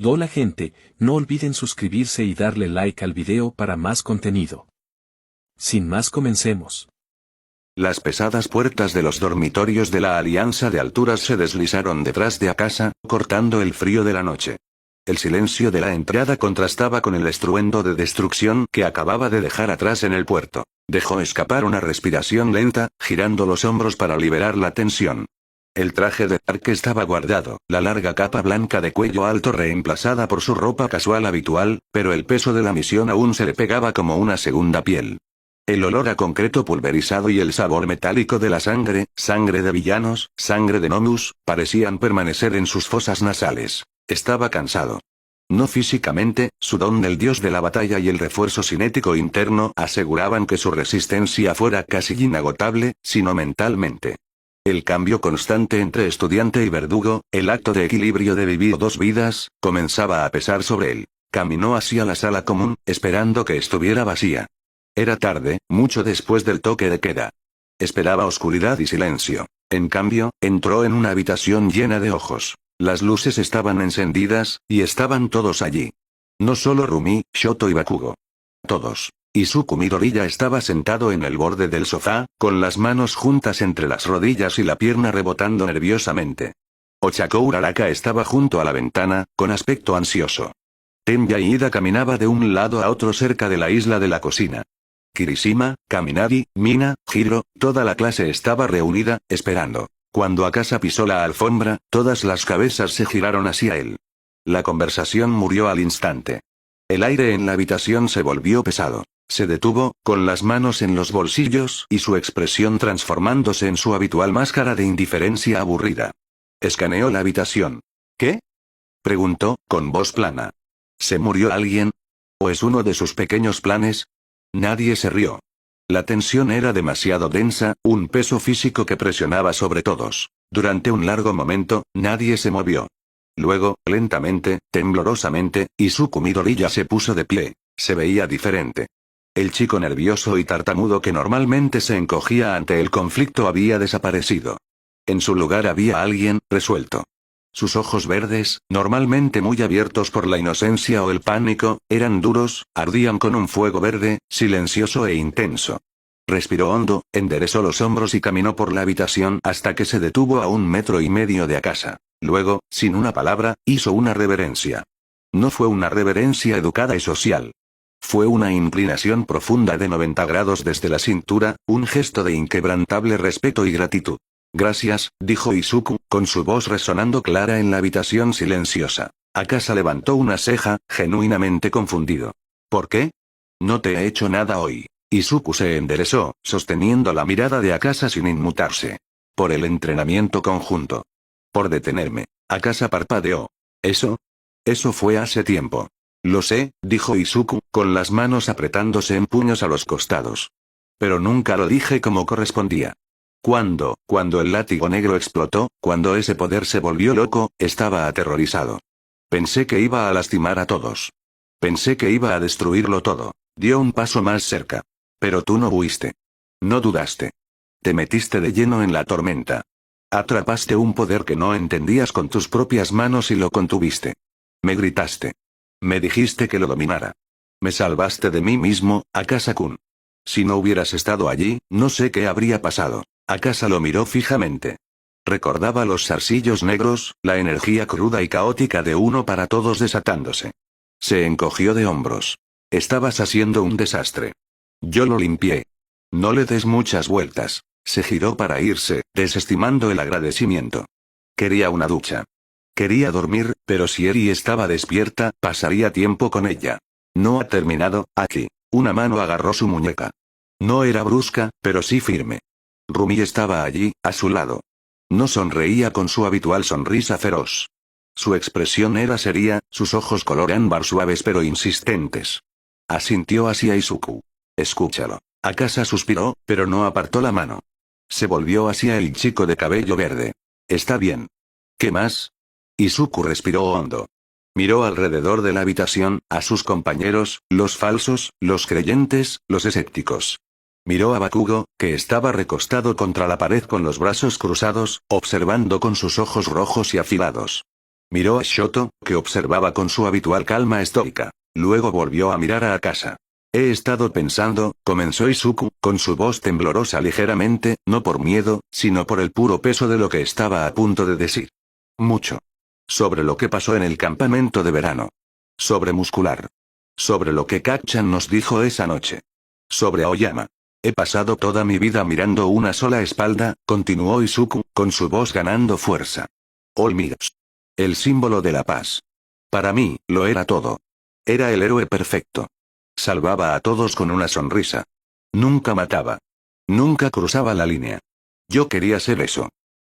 Hola gente, no olviden suscribirse y darle like al video para más contenido. Sin más, comencemos. Las pesadas puertas de los dormitorios de la Alianza de Alturas se deslizaron detrás de Akasa, cortando el frío de la noche. El silencio de la entrada contrastaba con el estruendo de destrucción que acababa de dejar atrás en el puerto. Dejó escapar una respiración lenta, girando los hombros para liberar la tensión. El traje de Tark estaba guardado, la larga capa blanca de cuello alto reemplazada por su ropa casual habitual, pero el peso de la misión aún se le pegaba como una segunda piel. El olor a concreto pulverizado y el sabor metálico de la sangre de villanos, sangre de Nomus, parecían permanecer en sus fosas nasales. Estaba cansado. No físicamente, su don del dios de la batalla y el refuerzo cinético interno aseguraban que su resistencia fuera casi inagotable, sino mentalmente. El cambio constante entre estudiante y verdugo, el acto de equilibrio de vivir dos vidas, comenzaba a pesar sobre él. Caminó hacia la sala común, esperando que estuviera vacía. Era tarde, mucho después del toque de queda. Esperaba oscuridad y silencio. En cambio, entró en una habitación llena de ojos. Las luces estaban encendidas, y estaban todos allí. No solo Rumi, Shoto y Bakugo. Todos. Izuku Midoriya estaba sentado en el borde del sofá, con las manos juntas entre las rodillas y la pierna rebotando nerviosamente. Ochako Uraraka estaba junto a la ventana, con aspecto ansioso. Tenya y Ida caminaba de un lado a otro cerca de la isla de la cocina. Kirishima, Kaminari, Mina, Hiro, toda la clase estaba reunida, esperando. Cuando Akasa pisó la alfombra, todas las cabezas se giraron hacia él. La conversación murió al instante. El aire en la habitación se volvió pesado. Se detuvo, con las manos en los bolsillos y su expresión transformándose en su habitual máscara de indiferencia aburrida. Escaneó la habitación. ¿Qué? Preguntó, con voz plana. ¿Se murió alguien? ¿O es uno de sus pequeños planes? Nadie se rió. La tensión era demasiado densa, un peso físico que presionaba sobre todos. Durante un largo momento, nadie se movió. Luego, lentamente, temblorosamente, Izuku Midoriya se puso de pie. Se veía diferente. El chico nervioso y tartamudo que normalmente se encogía ante el conflicto había desaparecido. En su lugar había alguien, resuelto. Sus ojos verdes, normalmente muy abiertos por la inocencia o el pánico, eran duros, ardían con un fuego verde, silencioso e intenso. Respiró hondo, enderezó los hombros y caminó por la habitación hasta que se detuvo a 1,5 metros de Akasa. Luego, sin una palabra, hizo una reverencia. No fue una reverencia educada y social. Fue una inclinación profunda de 90 grados desde la cintura, un gesto de inquebrantable respeto y gratitud. Gracias, dijo Izuku, con su voz resonando clara en la habitación silenciosa. Akasa levantó una ceja, genuinamente confundido. ¿Por qué? No te he hecho nada hoy. Izuku se enderezó, sosteniendo la mirada de Akasa sin inmutarse. Por el entrenamiento conjunto. Por detenerme. Akasa parpadeó. ¿Eso? Eso fue hace tiempo. Lo sé, dijo Izuku, con las manos apretándose en puños a los costados. Pero nunca lo dije como correspondía. Cuando el látigo negro explotó, cuando ese poder se volvió loco, estaba aterrorizado. Pensé que iba a lastimar a todos. Pensé que iba a destruirlo todo. Dio un paso más cerca. Pero tú no huiste. No dudaste. Te metiste de lleno en la tormenta. Atrapaste un poder que no entendías con tus propias manos y lo contuviste. Me gritaste. Me dijiste que lo dominara. Me salvaste de mí mismo, Akasa-kun. Si no hubieras estado allí, no sé qué habría pasado. Akasa lo miró fijamente. Recordaba los zarcillos negros, la energía cruda y caótica de uno para todos desatándose. Se encogió de hombros. Estabas haciendo un desastre. Yo lo limpié. No le des muchas vueltas. Se giró para irse, desestimando el agradecimiento. Quería una ducha. Quería dormir, pero si Eri estaba despierta, pasaría tiempo con ella. No ha terminado, aquí. Una mano agarró su muñeca. No era brusca, pero sí firme. Rumi estaba allí, a su lado. No sonreía con su habitual sonrisa feroz. Su expresión era seria, sus ojos color ámbar suaves pero insistentes. Asintió hacia Izuku. Escúchalo. Akasa suspiró, pero no apartó la mano. Se volvió hacia el chico de cabello verde. Está bien. ¿Qué más? Izuku respiró hondo. Miró alrededor de la habitación, a sus compañeros, los falsos, los creyentes, los escépticos. Miró a Bakugo, que estaba recostado contra la pared con los brazos cruzados, observando con sus ojos rojos y afilados. Miró a Shoto, que observaba con su habitual calma estoica. Luego volvió a mirar a Akasa. He estado pensando, comenzó Izuku, con su voz temblorosa ligeramente, no por miedo, sino por el puro peso de lo que estaba a punto de decir. Mucho. Sobre lo que pasó en el campamento de verano. Sobre Muscular. Sobre lo que Kacchan nos dijo esa noche. Sobre Aoyama. He pasado toda mi vida mirando una sola espalda, continuó Izuku, con su voz ganando fuerza. All Mights. El símbolo de la paz. Para mí, lo era todo. Era el héroe perfecto. Salvaba a todos con una sonrisa. Nunca mataba. Nunca cruzaba la línea. Yo quería ser eso.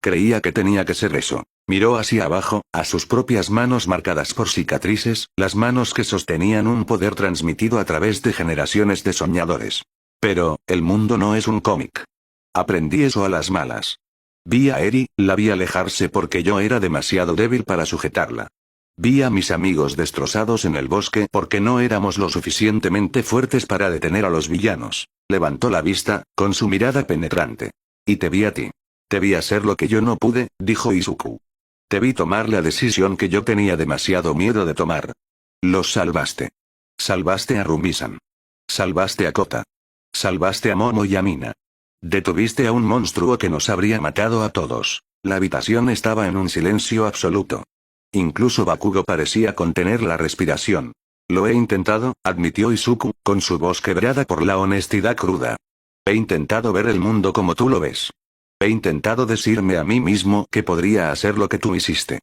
Creía que tenía que ser eso. Miró hacia abajo, a sus propias manos marcadas por cicatrices, las manos que sostenían un poder transmitido a través de generaciones de soñadores. Pero, el mundo no es un cómic. Aprendí eso a las malas. Vi a Eri, la vi alejarse porque yo era demasiado débil para sujetarla. Vi a mis amigos destrozados en el bosque porque no éramos lo suficientemente fuertes para detener a los villanos. Levantó la vista, con su mirada penetrante. Y te vi a ti. Te vi hacer lo que yo no pude, dijo Izuku. Te vi tomar la decisión que yo tenía demasiado miedo de tomar. Los salvaste. Salvaste a Rumisan. Salvaste a Kota. Salvaste a Momo y a Mina. Detuviste a un monstruo que nos habría matado a todos. La habitación estaba en un silencio absoluto. Incluso Bakugo parecía contener la respiración. Lo he intentado, admitió Izuku, con su voz quebrada por la honestidad cruda. He intentado ver el mundo como tú lo ves. He intentado decirme a mí mismo que podría hacer lo que tú hiciste.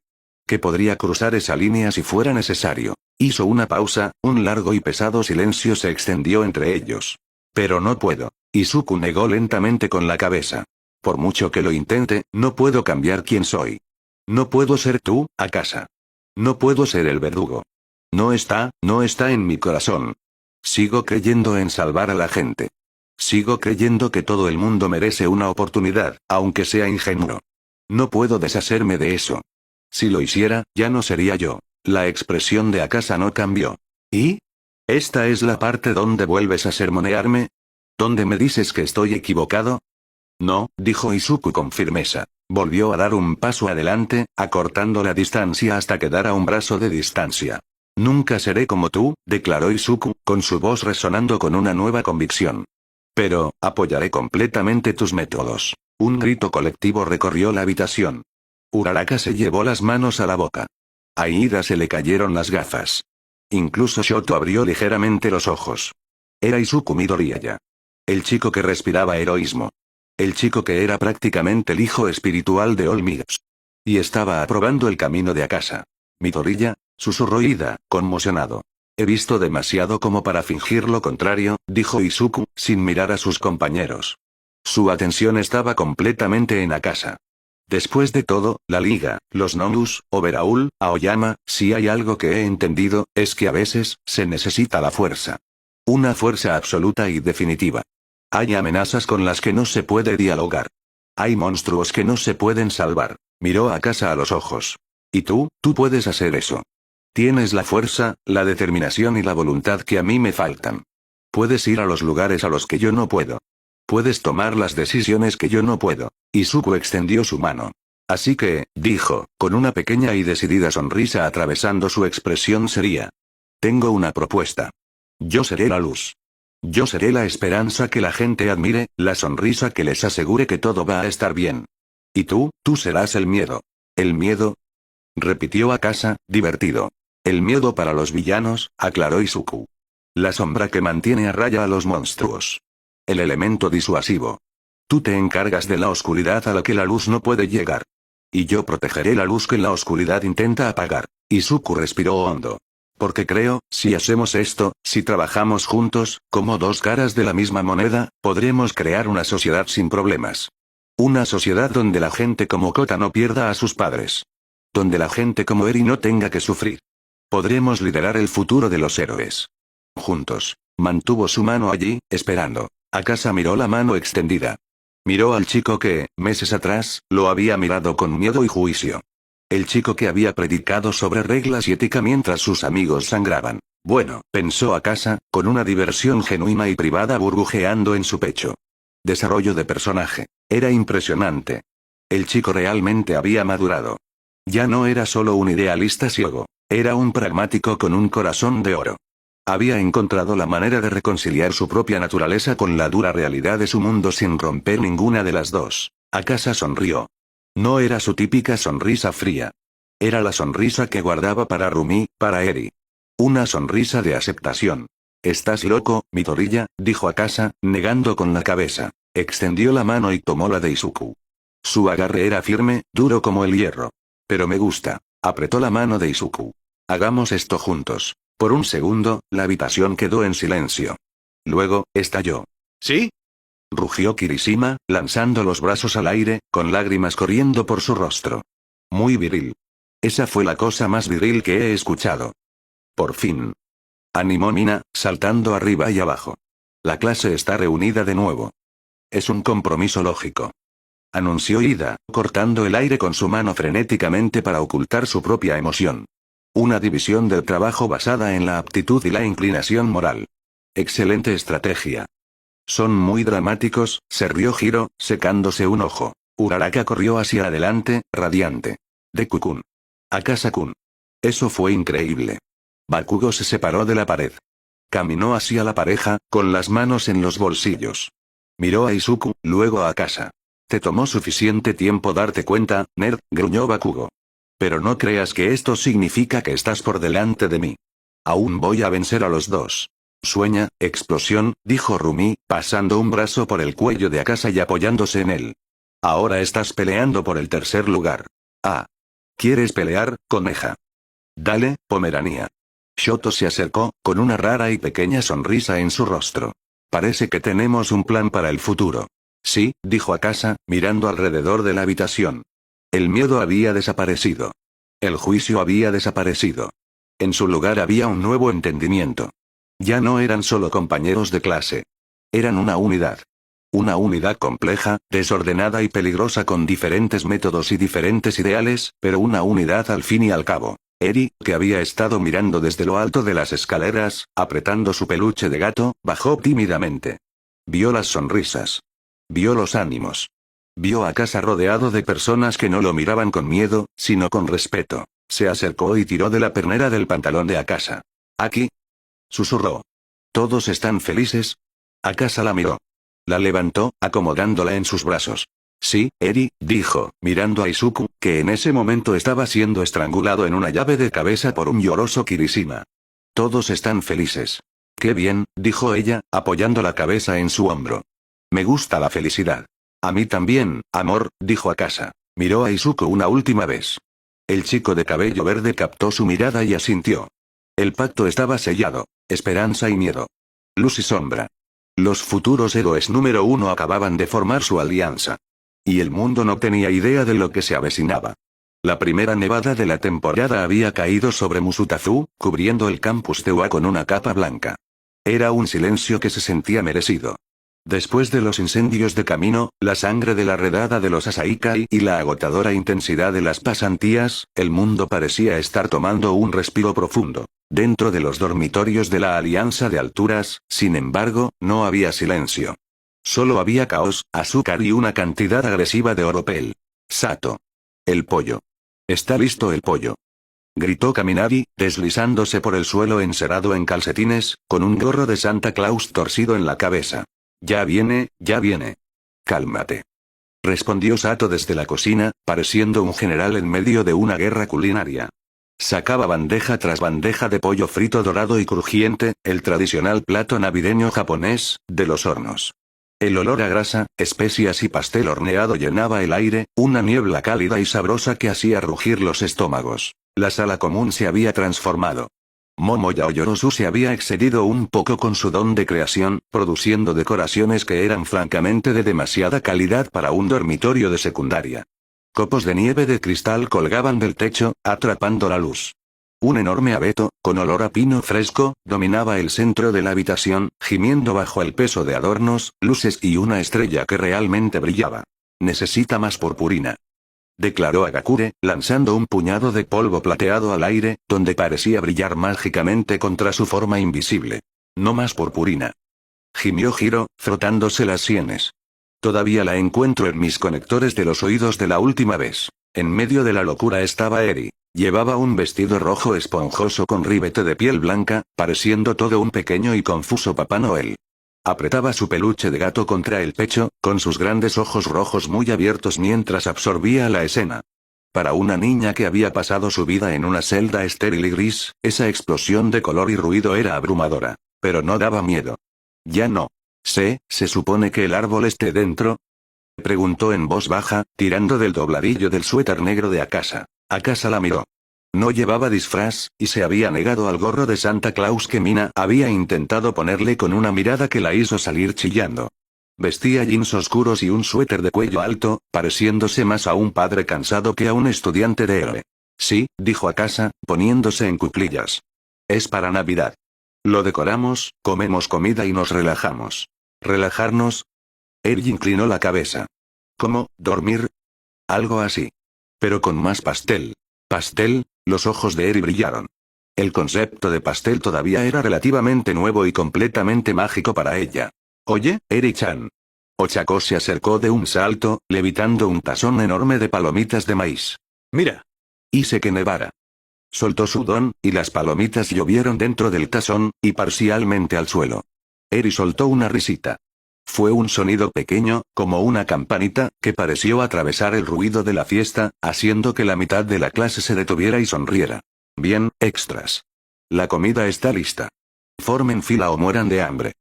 Que podría cruzar esa línea si fuera necesario. Hizo una pausa, un largo y pesado silencio se extendió entre ellos. Pero no puedo. Izuku negó lentamente con la cabeza. Por mucho que lo intente, no puedo cambiar quién soy. No puedo ser tú, Akasa. No puedo ser el verdugo. No está en mi corazón. Sigo creyendo en salvar a la gente. Sigo creyendo que todo el mundo merece una oportunidad, aunque sea ingenuo. No puedo deshacerme de eso. Si lo hiciera, ya no sería yo. La expresión de Akasa no cambió. ¿Y? ¿Esta es la parte donde vuelves a sermonearme? ¿Donde me dices que estoy equivocado? No, dijo Izuku con firmeza. Volvió a dar un paso adelante, acortando la distancia hasta quedar a un brazo de distancia. Nunca seré como tú, declaró Izuku, con su voz resonando con una nueva convicción. Pero, apoyaré completamente tus métodos. Un grito colectivo recorrió la habitación. Uraraka se llevó las manos a la boca. A Ida se le cayeron las gafas. Incluso Shoto abrió ligeramente los ojos. Era Izuku Midoriya. El chico que respiraba heroísmo. El chico que era prácticamente el hijo espiritual de All Mights. Y estaba aprobando el camino de Akasa. Midoriya, susurró Ida, conmocionado. He visto demasiado como para fingir lo contrario, dijo Izuku, sin mirar a sus compañeros. Su atención estaba completamente en Akasa. Después de todo, la Liga, los Nonus, Overhaul, Aoyama, si hay algo que he entendido, es que a veces, se necesita la fuerza. Una fuerza absoluta y definitiva. Hay amenazas con las que no se puede dialogar. Hay monstruos que no se pueden salvar. Miró a Akasa a los ojos. Y tú puedes hacer eso. Tienes la fuerza, la determinación y la voluntad que a mí me faltan. Puedes ir a los lugares a los que yo no puedo. Puedes tomar las decisiones que yo no puedo. Izuku extendió su mano. Así que, dijo, con una pequeña y decidida sonrisa atravesando su expresión seria. Tengo una propuesta. Yo seré la luz. Yo seré la esperanza que la gente admire, la sonrisa que les asegure que todo va a estar bien. Y tú serás el miedo. ¿El miedo? Repitió Akasa, divertido. El miedo para los villanos, aclaró Izuku. La sombra que mantiene a raya a los monstruos. El elemento disuasivo. Tú te encargas de la oscuridad a la que la luz no puede llegar. Y yo protegeré la luz que la oscuridad intenta apagar. Izuku respiró hondo. Porque creo, si hacemos esto, si trabajamos juntos, como dos caras de la misma moneda, podremos crear una sociedad sin problemas. Una sociedad donde la gente como Kota no pierda a sus padres. Donde la gente como Eri no tenga que sufrir. Podremos liderar el futuro de los héroes. Juntos. Mantuvo su mano allí, esperando. Akasa miró la mano extendida. Miró al chico que, meses atrás, lo había mirado con miedo y juicio. El chico que había predicado sobre reglas y ética mientras sus amigos sangraban. Bueno, pensó Akasa, con una diversión genuina y privada burbujeando en su pecho. Desarrollo de personaje. Era impresionante. El chico realmente había madurado. Ya no era solo un idealista ciego. Era un pragmático con un corazón de oro. Había encontrado la manera de reconciliar su propia naturaleza con la dura realidad de su mundo sin romper ninguna de las dos. Akasa sonrió. No era su típica sonrisa fría. Era la sonrisa que guardaba para Rumi, para Eri. Una sonrisa de aceptación. «¿Estás loco, Midoriya?», dijo Akasa, negando con la cabeza. Extendió la mano y tomó la de Izuku. Su agarre era firme, duro como el hierro. «Pero me gusta». Apretó la mano de Izuku. «Hagamos esto juntos». Por un segundo, la habitación quedó en silencio. Luego, estalló. «¿Sí?», rugió Kirishima, lanzando los brazos al aire, con lágrimas corriendo por su rostro. Muy viril. Esa fue la cosa más viril que he escuchado. Por fin. Animó Mina, saltando arriba y abajo. La clase está reunida de nuevo. Es un compromiso lógico. Anunció Ida, cortando el aire con su mano frenéticamente para ocultar su propia emoción. Una división del trabajo basada en la aptitud y la inclinación moral. Excelente estrategia. Son muy dramáticos, se rió Hiro, secándose un ojo. Uraraka corrió hacia adelante, radiante. Deku-kun. Akasa-kun. Eso fue increíble. Bakugo se separó de la pared. Caminó hacia la pareja, con las manos en los bolsillos. Miró a Izuku, luego a Akasa. «Te tomó suficiente tiempo darte cuenta, nerd», gruñó Bakugo. «Pero no creas que esto significa que estás por delante de mí. Aún voy a vencer a los dos». «Sueña, explosión», dijo Rumi, pasando un brazo por el cuello de Akasa y apoyándose en él. «Ahora estás peleando por el tercer lugar. Ah. ¿Quieres pelear, coneja? Dale, Pomerania». Shoto se acercó, con una rara y pequeña sonrisa en su rostro. «Parece que tenemos un plan para el futuro». «Sí», dijo Akasa, mirando alrededor de la habitación. El miedo había desaparecido. El juicio había desaparecido. En su lugar había un nuevo entendimiento. Ya no eran solo compañeros de clase. Eran una unidad. Una unidad compleja, desordenada y peligrosa con diferentes métodos y diferentes ideales, pero una unidad al fin y al cabo. Eri, que había estado mirando desde lo alto de las escaleras, apretando su peluche de gato, bajó tímidamente. Vio las sonrisas. Vio los ánimos. Vio a Akasa rodeado de personas que no lo miraban con miedo, sino con respeto. Se acercó y tiró de la pernera del pantalón de Akasa. «Aquí», susurró. «¿Todos están felices?». Akasa la miró. La levantó, acomodándola en sus brazos. «Sí, Eri», dijo, mirando a Izuku, que en ese momento estaba siendo estrangulado en una llave de cabeza por un lloroso Kirishima. «Todos están felices». «Qué bien», dijo ella, apoyando la cabeza en su hombro. «Me gusta la felicidad». «A mí también, amor», dijo Akasa. Miró a Izuku una última vez. El chico de cabello verde captó su mirada y asintió. El pacto estaba sellado. Esperanza y miedo. Luz y sombra. Los futuros héroes número 1 acababan de formar su alianza. Y el mundo no tenía idea de lo que se avecinaba. La primera nevada de la temporada había caído sobre Musutazu, cubriendo el campus de UA con una capa blanca. Era un silencio que se sentía merecido. Después de los incendios de camino, la sangre de la redada de los Asaikai y la agotadora intensidad de las pasantías, el mundo parecía estar tomando un respiro profundo. Dentro de los dormitorios de la Alianza de Alturas, sin embargo, no había silencio. Solo había caos, azúcar y una cantidad agresiva de oropel. «Sato. El pollo. Está listo el pollo», gritó Kaminari, deslizándose por el suelo encerrado en calcetines, con un gorro de Santa Claus torcido en la cabeza. «Ya viene, ya viene». «Cálmate», respondió Sato desde la cocina, pareciendo un general en medio de una guerra culinaria. Sacaba bandeja tras bandeja de pollo frito dorado y crujiente, el tradicional plato navideño japonés, de los hornos. El olor a grasa, especias y pastel horneado llenaba el aire, una niebla cálida y sabrosa que hacía rugir los estómagos. La sala común se había transformado. Momo Yaoyorozu se había excedido un poco con su don de creación, produciendo decoraciones que eran francamente de demasiada calidad para un dormitorio de secundaria. Copos de nieve de cristal colgaban del techo, atrapando la luz. Un enorme abeto, con olor a pino fresco, dominaba el centro de la habitación, gimiendo bajo el peso de adornos, luces y una estrella que realmente brillaba. «Necesita más purpurina», declaró Agakure, lanzando un puñado de polvo plateado al aire, donde parecía brillar mágicamente contra su forma invisible. «No más purpurina», gimió Hiro, frotándose las sienes. «Todavía la encuentro en mis conectores de los oídos de la última vez». En medio de la locura estaba Eri. Llevaba un vestido rojo esponjoso con ribete de piel blanca, pareciendo todo un pequeño y confuso Papá Noel. Apretaba su peluche de gato contra el pecho, con sus grandes ojos rojos muy abiertos mientras absorbía la escena. Para una niña que había pasado su vida en una celda estéril y gris, esa explosión de color y ruido era abrumadora. Pero no daba miedo. Ya no. ¿Se supone que el árbol esté dentro? Preguntó en voz baja, tirando del dobladillo del suéter negro de Akasa. Akasa la miró. No llevaba disfraz, y se había negado al gorro de Santa Claus que Mina había intentado ponerle con una mirada que la hizo salir chillando. Vestía jeans oscuros y un suéter de cuello alto, pareciéndose más a un padre cansado que a un estudiante de héroe. Sí, dijo Akasa, poniéndose en cuclillas. Es para Navidad. Lo decoramos, comemos comida y nos relajamos. ¿Relajarnos? Eri inclinó la cabeza. ¿Cómo, dormir? Algo así. Pero con más pastel. ¿Pastel? Los ojos de Eri brillaron. El concepto de pastel todavía era relativamente nuevo y completamente mágico para ella. Oye, Eri-chan. Ochako se acercó de un salto, levitando un tazón enorme de palomitas de maíz. Mira. Hice que nevara. Soltó su don, y las palomitas llovieron dentro del tazón, y parcialmente al suelo. Eri soltó una risita. Fue un sonido pequeño, como una campanita, que pareció atravesar el ruido de la fiesta, haciendo que la mitad de la clase se detuviera y sonriera. Bien, extras. La comida está lista. Formen fila o mueran de hambre.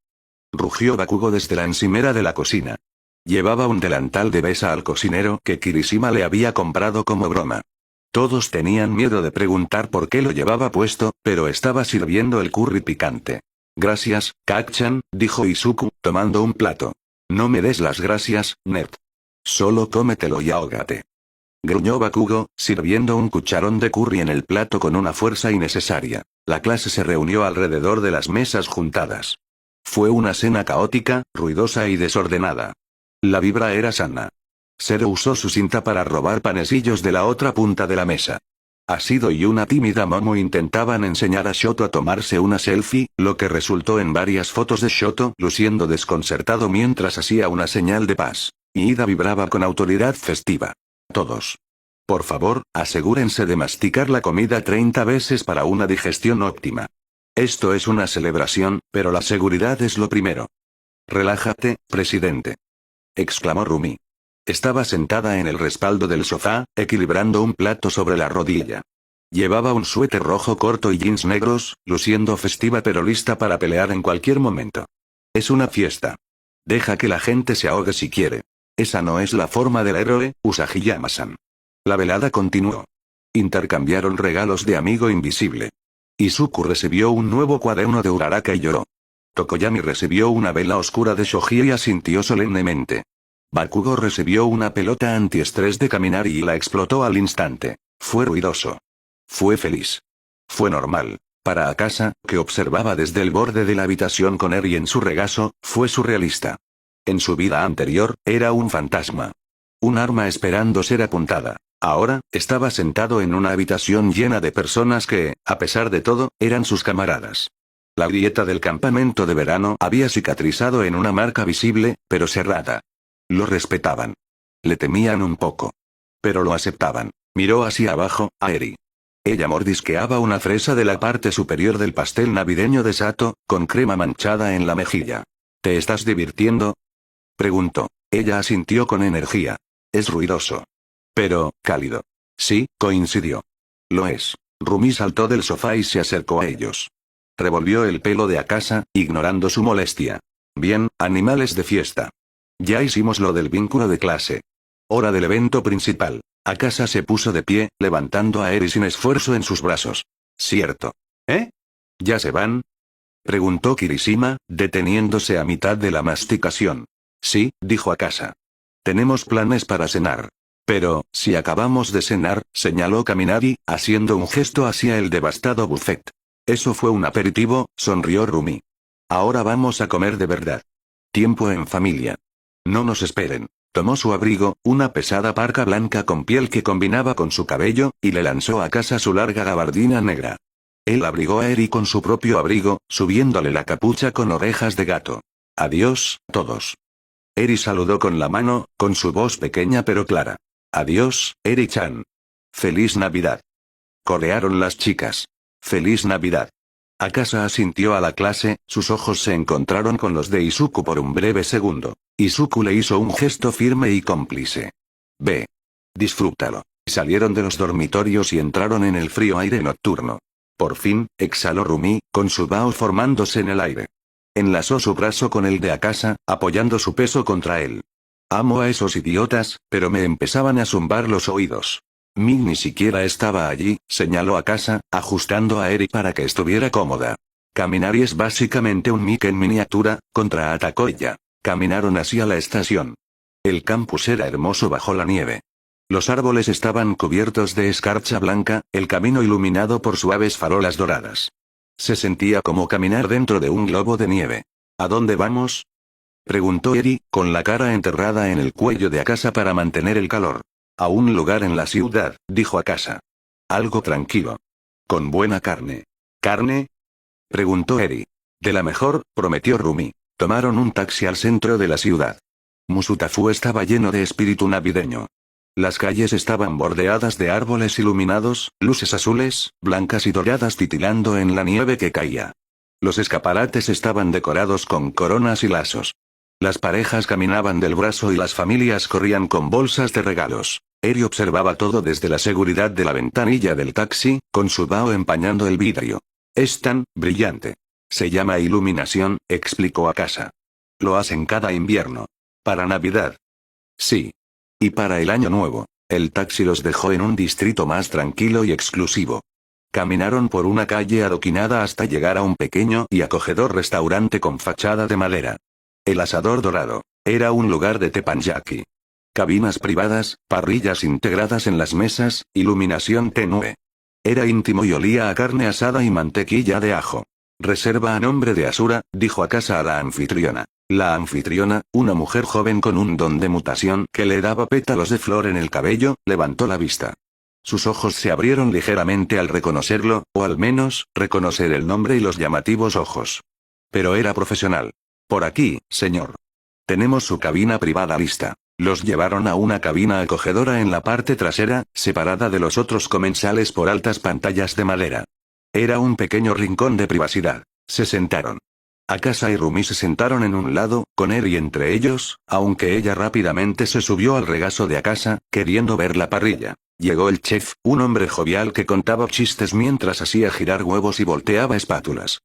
Rugió Bakugo desde la encimera de la cocina. Llevaba un delantal de besa al cocinero que Kirishima le había comprado como broma. Todos tenían miedo de preguntar por qué lo llevaba puesto, pero estaba sirviendo el curry picante. Gracias, Kak-chan, dijo Izuku, tomando un plato. No me des las gracias, Net. Solo cómetelo y ahógate. Gruñó Bakugo, sirviendo un cucharón de curry en el plato con una fuerza innecesaria. La clase se reunió alrededor de las mesas juntadas. Fue una cena caótica, ruidosa y desordenada. La vibra era sana. Zero usó su cinta para robar panecillos de la otra punta de la mesa. Asido y una tímida Momo intentaban enseñar a Shoto a tomarse una selfie, lo que resultó en varias fotos de Shoto luciendo desconcertado mientras hacía una señal de paz. Y Ida vibraba con autoridad festiva. Todos. Por favor, asegúrense de masticar la comida 30 veces para una digestión óptima. Esto es una celebración, pero la seguridad es lo primero. Relájate, presidente. Exclamó Rumi. Estaba sentada en el respaldo del sofá, equilibrando un plato sobre la rodilla. Llevaba un suéter rojo corto y jeans negros, luciendo festiva pero lista para pelear en cualquier momento. Es una fiesta. Deja que la gente se ahogue si quiere. Esa no es la forma del héroe, Usagi-yama-san. La velada continuó. Intercambiaron regalos de amigo invisible. Izuku recibió un nuevo cuaderno de Uraraka y lloró. Tokoyami recibió una vela oscura de Shoji y asintió solemnemente. Bakugo recibió una pelota antiestrés de Kaminari y la explotó al instante. Fue ruidoso. Fue feliz. Fue normal. Para Akasa, que observaba desde el borde de la habitación con Eri en su regazo, fue surrealista. En su vida anterior, era un fantasma. Un arma esperando ser apuntada. Ahora, estaba sentado en una habitación llena de personas que, a pesar de todo, eran sus camaradas. La grieta del campamento de verano había cicatrizado en una marca visible, pero cerrada. Lo respetaban. Le temían un poco. Pero lo aceptaban. Miró hacia abajo, a Eri. Ella mordisqueaba una fresa de la parte superior del pastel navideño de Sato, con crema manchada en la mejilla. ¿Te estás divirtiendo? Preguntó. Ella asintió con energía. Es ruidoso. Pero, cálido. Sí, coincidió. Lo es. Rumi saltó del sofá y se acercó a ellos. Revolvió el pelo de Akasa, ignorando su molestia. Bien, animales de fiesta. Ya hicimos lo del vínculo de clase. Hora del evento principal. Akasa se puso de pie, levantando a Eri sin esfuerzo en sus brazos. Cierto. ¿Eh? ¿Ya se van? Preguntó Kirishima, deteniéndose a mitad de la masticación. Sí, dijo Akasa. Tenemos planes para cenar. Pero, si acabamos de cenar, señaló Kaminari, haciendo un gesto hacia el devastado buffet. Eso fue un aperitivo, sonrió Rumi. Ahora vamos a comer de verdad. Tiempo en familia. No nos esperen. Tomó su abrigo, una pesada parca blanca con piel que combinaba con su cabello, y le lanzó a casa su larga gabardina negra. Él abrigó a Eri con su propio abrigo, subiéndole la capucha con orejas de gato. Adiós, todos. Eri saludó con la mano, con su voz pequeña pero clara. Adiós, Eri-chan. Feliz Navidad. Corearon las chicas. Feliz Navidad. Akasa asintió a la clase, sus ojos se encontraron con los de Izuku por un breve segundo. Izuku le hizo un gesto firme y cómplice. Ve. Disfrútalo. Salieron de los dormitorios y entraron en el frío aire nocturno. Por fin, exhaló Rumi, con su bao formándose en el aire. Enlazó su brazo con el de Akasa, apoyando su peso contra él. Amo a esos idiotas, pero me empezaban a zumbar los oídos. Min ni siquiera estaba allí, señaló Akasa, ajustando a Eri para que estuviera cómoda. Kaminari es básicamente un Mickey en miniatura, contraatacó ella. Caminaron hacia la estación. El campus era hermoso bajo la nieve. Los árboles estaban cubiertos de escarcha blanca, el camino iluminado por suaves farolas doradas. Se sentía como caminar dentro de un globo de nieve. ¿A dónde vamos?, preguntó Eri, con la cara enterrada en el cuello de Akasa para mantener el calor. A un lugar en la ciudad, dijo Akasa. Algo tranquilo. Con buena carne. ¿Carne?, preguntó Eri. De la mejor, prometió Rumi. Tomaron un taxi al centro de la ciudad. Musutafu estaba lleno de espíritu navideño. Las calles estaban bordeadas de árboles iluminados, luces azules, blancas y doradas titilando en la nieve que caía. Los escaparates estaban decorados con coronas y lazos. Las parejas caminaban del brazo y las familias corrían con bolsas de regalos. Eri observaba todo desde la seguridad de la ventanilla del taxi, con su bao empañando el vidrio. Es tan brillante. Se llama iluminación, explicó Akasa. Lo hacen cada invierno. ¿Para Navidad? Sí. Y para el Año Nuevo. El taxi los dejó en un distrito más tranquilo y exclusivo. Caminaron por una calle adoquinada hasta llegar a un pequeño y acogedor restaurante con fachada de madera. El Asador Dorado. Era un lugar de teppanyaki. Cabinas privadas, parrillas integradas en las mesas, iluminación tenue. Era íntimo y olía a carne asada y mantequilla de ajo. Reserva a nombre de Asura, dijo Akasa a la anfitriona. La anfitriona, una mujer joven con un don de mutación que le daba pétalos de flor en el cabello, levantó la vista. Sus ojos se abrieron ligeramente al reconocerlo, o al menos, reconocer el nombre y los llamativos ojos. Pero era profesional. Por aquí, señor. Tenemos su cabina privada lista. Los llevaron a una cabina acogedora en la parte trasera, separada de los otros comensales por altas pantallas de madera. Era un pequeño rincón de privacidad. Se sentaron. Akasa y Rumi se sentaron en un lado, con Eri entre ellos, aunque ella rápidamente se subió al regazo de Akasa, queriendo ver la parrilla. Llegó el chef, un hombre jovial que contaba chistes mientras hacía girar huevos y volteaba espátulas.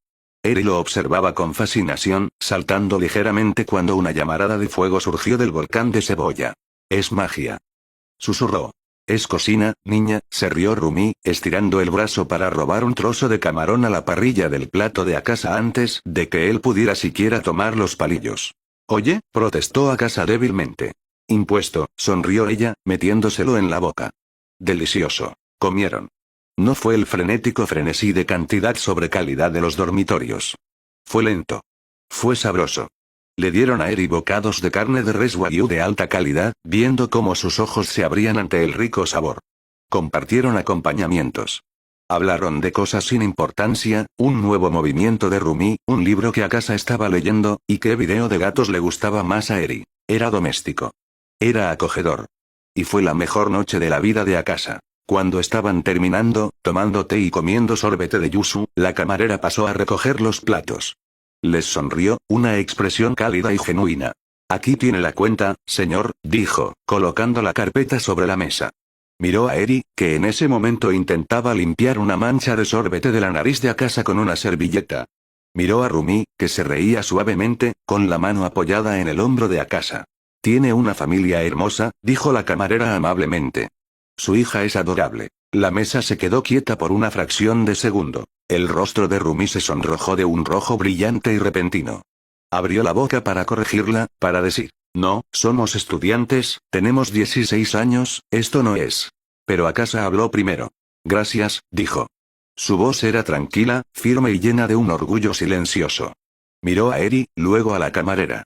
Eri lo observaba con fascinación, saltando ligeramente cuando una llamarada de fuego surgió del volcán de cebolla. Es magia. Susurró. Es cocina, niña, se rió Rumi, estirando el brazo para robar un trozo de camarón a la parrilla del plato de Akasa antes de que él pudiera siquiera tomar los palillos. Oye, protestó Akasa débilmente. Impuesto, sonrió ella, metiéndoselo en la boca. Delicioso. Comieron. No fue el frenético frenesí de cantidad sobre calidad de los dormitorios. Fue lento. Fue sabroso. Le dieron a Eri bocados de carne de res wagyu de alta calidad, viendo cómo sus ojos se abrían ante el rico sabor. Compartieron acompañamientos. Hablaron de cosas sin importancia, un nuevo movimiento de Rumi, un libro que Akasa estaba leyendo, y qué video de gatos le gustaba más a Eri. Era doméstico. Era acogedor. Y fue la mejor noche de la vida de Akasa. Cuando estaban terminando, tomando té y comiendo sorbete de yuzu, la camarera pasó a recoger los platos. Les sonrió, una expresión cálida y genuina. Aquí tiene la cuenta, señor, dijo, colocando la carpeta sobre la mesa. Miró a Eri, que en ese momento intentaba limpiar una mancha de sorbete de la nariz de Akasa con una servilleta. Miró a Rumi, que se reía suavemente, con la mano apoyada en el hombro de Akasa. Tiene una familia hermosa, dijo la camarera amablemente. Su hija es adorable. La mesa se quedó quieta por una fracción de segundo. El rostro de Rumi se sonrojó de un rojo brillante y repentino. Abrió la boca para corregirla, para decir, no, somos estudiantes, tenemos 16 años, esto no es. Pero Akasa habló primero. Gracias, dijo. Su voz era tranquila, firme y llena de un orgullo silencioso. Miró a Eri, luego a la camarera.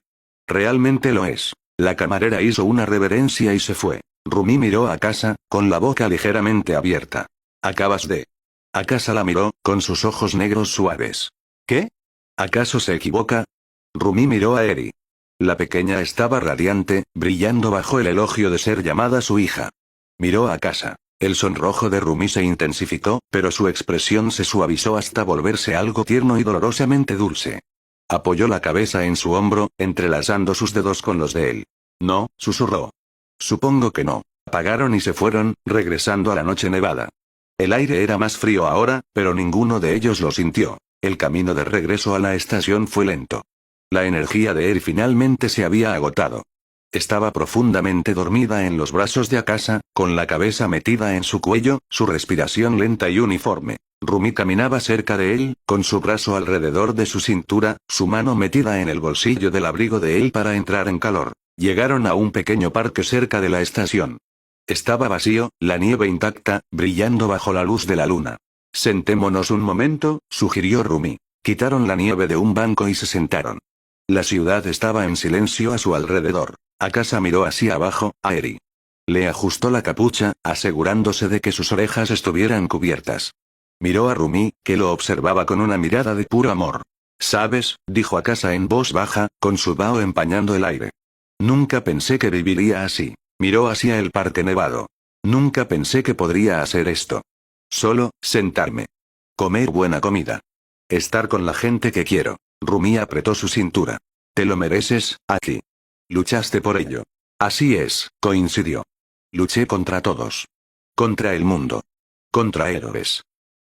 Realmente lo es. La camarera hizo una reverencia y se fue. Rumi miró a Akasa, con la boca ligeramente abierta. Acabas de... Akasa la miró, con sus ojos negros suaves. ¿Qué? ¿Acaso se equivoca? Rumi miró a Eri. La pequeña estaba radiante, brillando bajo el elogio de ser llamada su hija. Miró a casa. El sonrojo de Rumi se intensificó, pero su expresión se suavizó hasta volverse algo tierno y dolorosamente dulce. Apoyó la cabeza en su hombro, entrelazando sus dedos con los de él. No, susurró. Supongo que no. Apagaron y se fueron, regresando a la noche nevada. El aire era más frío ahora, pero ninguno de ellos lo sintió. El camino de regreso a la estación fue lento. La energía de Eri finalmente se había agotado. Estaba profundamente dormida en los brazos de Akasa, con la cabeza metida en su cuello, su respiración lenta y uniforme. Rumi caminaba cerca de él, con su brazo alrededor de su cintura, su mano metida en el bolsillo del abrigo de él para entrar en calor. Llegaron a un pequeño parque cerca de la estación. Estaba vacío, la nieve intacta, brillando bajo la luz de la luna. Sentémonos un momento, sugirió Rumi. Quitaron la nieve de un banco y se sentaron. La ciudad estaba en silencio a su alrededor. Akasa miró hacia abajo, a Eri. Le ajustó la capucha, asegurándose de que sus orejas estuvieran cubiertas. Miró a Rumi, que lo observaba con una mirada de puro amor. ¿Sabes?, dijo Akasa en voz baja, con su vaho empañando el aire. Nunca pensé que viviría así. Miró hacia el parque nevado. Nunca pensé que podría hacer esto. Solo, sentarme. Comer buena comida. Estar con la gente que quiero. Rumi apretó su cintura. Te lo mereces, Aki. Luchaste por ello. Así es, coincidió. Luché contra todos. Contra el mundo. Contra héroes.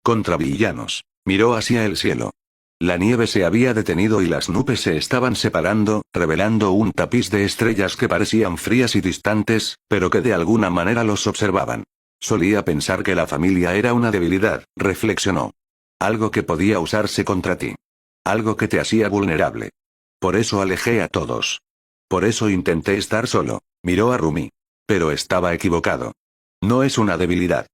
Contra villanos. Miró hacia el cielo. La nieve se había detenido y las nubes se estaban separando, revelando un tapiz de estrellas que parecían frías y distantes, pero que de alguna manera los observaban. Solía pensar que la familia era una debilidad, reflexionó. Algo que podía usarse contra ti. Algo que te hacía vulnerable. Por eso alejé a todos. Por eso intenté estar solo. Miró a Rumi. Pero estaba equivocado. No es una debilidad.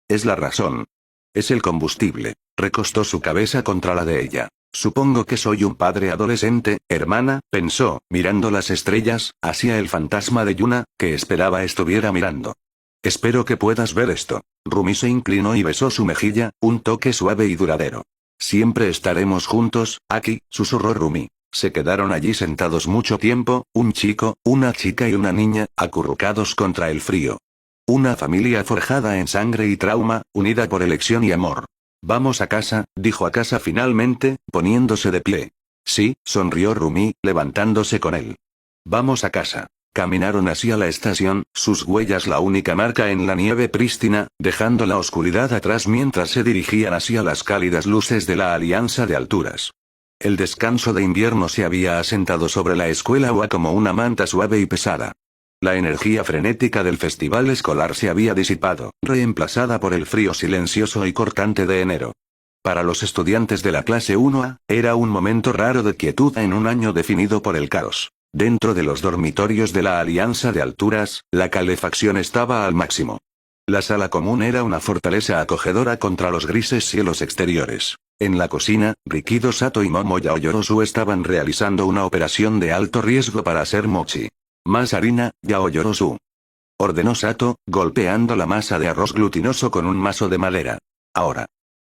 Es la razón. Es el combustible. Recostó su cabeza contra la de ella. Supongo que soy un padre adolescente, hermana, pensó, mirando las estrellas, hacia el fantasma de Yuna, que esperaba estuviera mirando. Espero que puedas ver esto. Rumi se inclinó y besó su mejilla, un toque suave y duradero. Siempre estaremos juntos, Aki, susurró Rumi. Se quedaron allí sentados mucho tiempo, un chico, una chica y una niña, acurrucados contra el frío. Una familia forjada en sangre y trauma, unida por elección y amor. Vamos a casa, dijo Akasa finalmente, poniéndose de pie. Sí, sonrió Rumi, levantándose con él. Vamos a casa. Caminaron hacia la estación, sus huellas la única marca en la nieve prístina, dejando la oscuridad atrás mientras se dirigían hacia las cálidas luces de la Alianza de Alturas. El descanso de invierno se había asentado sobre la escuela UA como una manta suave y pesada. La energía frenética del festival escolar se había disipado, reemplazada por el frío silencioso y cortante de enero. Para los estudiantes de la clase 1A, era un momento raro de quietud en un año definido por el caos. Dentro de los dormitorios de la Alianza de Alturas, la calefacción estaba al máximo. La sala común era una fortaleza acogedora contra los grises cielos exteriores. En la cocina, Rikido Sato y Momo Yaoyorozu estaban realizando una operación de alto riesgo para hacer mochi. Más harina, Yaoyorozu. Ordenó Sato, golpeando la masa de arroz glutinoso con un mazo de madera. Ahora.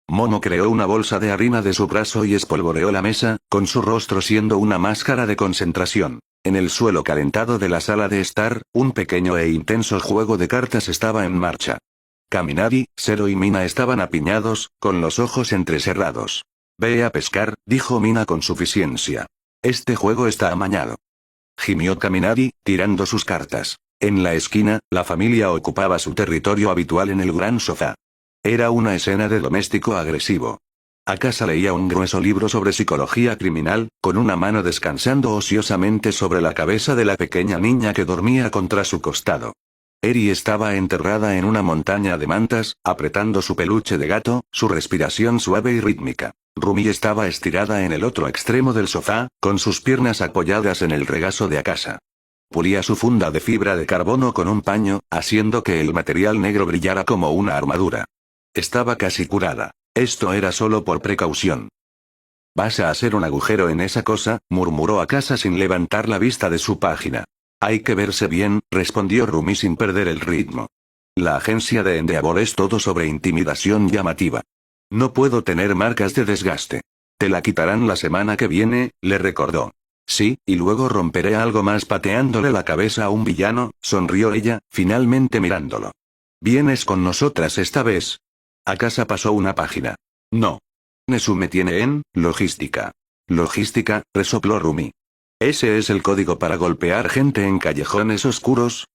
Momo creó una bolsa de harina de su brazo y espolvoreó la mesa, con su rostro siendo una máscara de concentración. En el suelo calentado de la sala de estar, un pequeño e intenso juego de cartas estaba en marcha. Kaminari, Zero y Mina estaban apiñados, con los ojos entrecerrados. Ve a pescar, dijo Mina con suficiencia. Este juego está amañado. Gimió Kaminari, tirando sus cartas. En la esquina, la familia ocupaba su territorio habitual en el gran sofá. Era una escena de doméstico agresivo. Akasa leía un grueso libro sobre psicología criminal, con una mano descansando ociosamente sobre la cabeza de la pequeña niña que dormía contra su costado. Eri estaba enterrada en una montaña de mantas, apretando su peluche de gato, su respiración suave y rítmica. Rumi estaba estirada en el otro extremo del sofá, con sus piernas apoyadas en el regazo de Akasa. Pulía su funda de fibra de carbono con un paño, haciendo que el material negro brillara como una armadura. Estaba casi curada. Esto era solo por precaución. «¿Vas a hacer un agujero en esa cosa?», murmuró Akasa sin levantar la vista de su página. «Hay que verse bien», respondió Rumi sin perder el ritmo. «La agencia de Endeavor es todo sobre intimidación llamativa. No puedo tener marcas de desgaste. Te la quitarán la semana que viene», le recordó. «Sí, y luego romperé algo más pateándole la cabeza a un villano», sonrió ella, finalmente mirándolo. ¿Vienes con nosotras esta vez? Akasa pasó una página. No. Nezu me tiene en logística. Logística, resopló Rumi. ¿Ese es el código para golpear gente en callejones oscuros?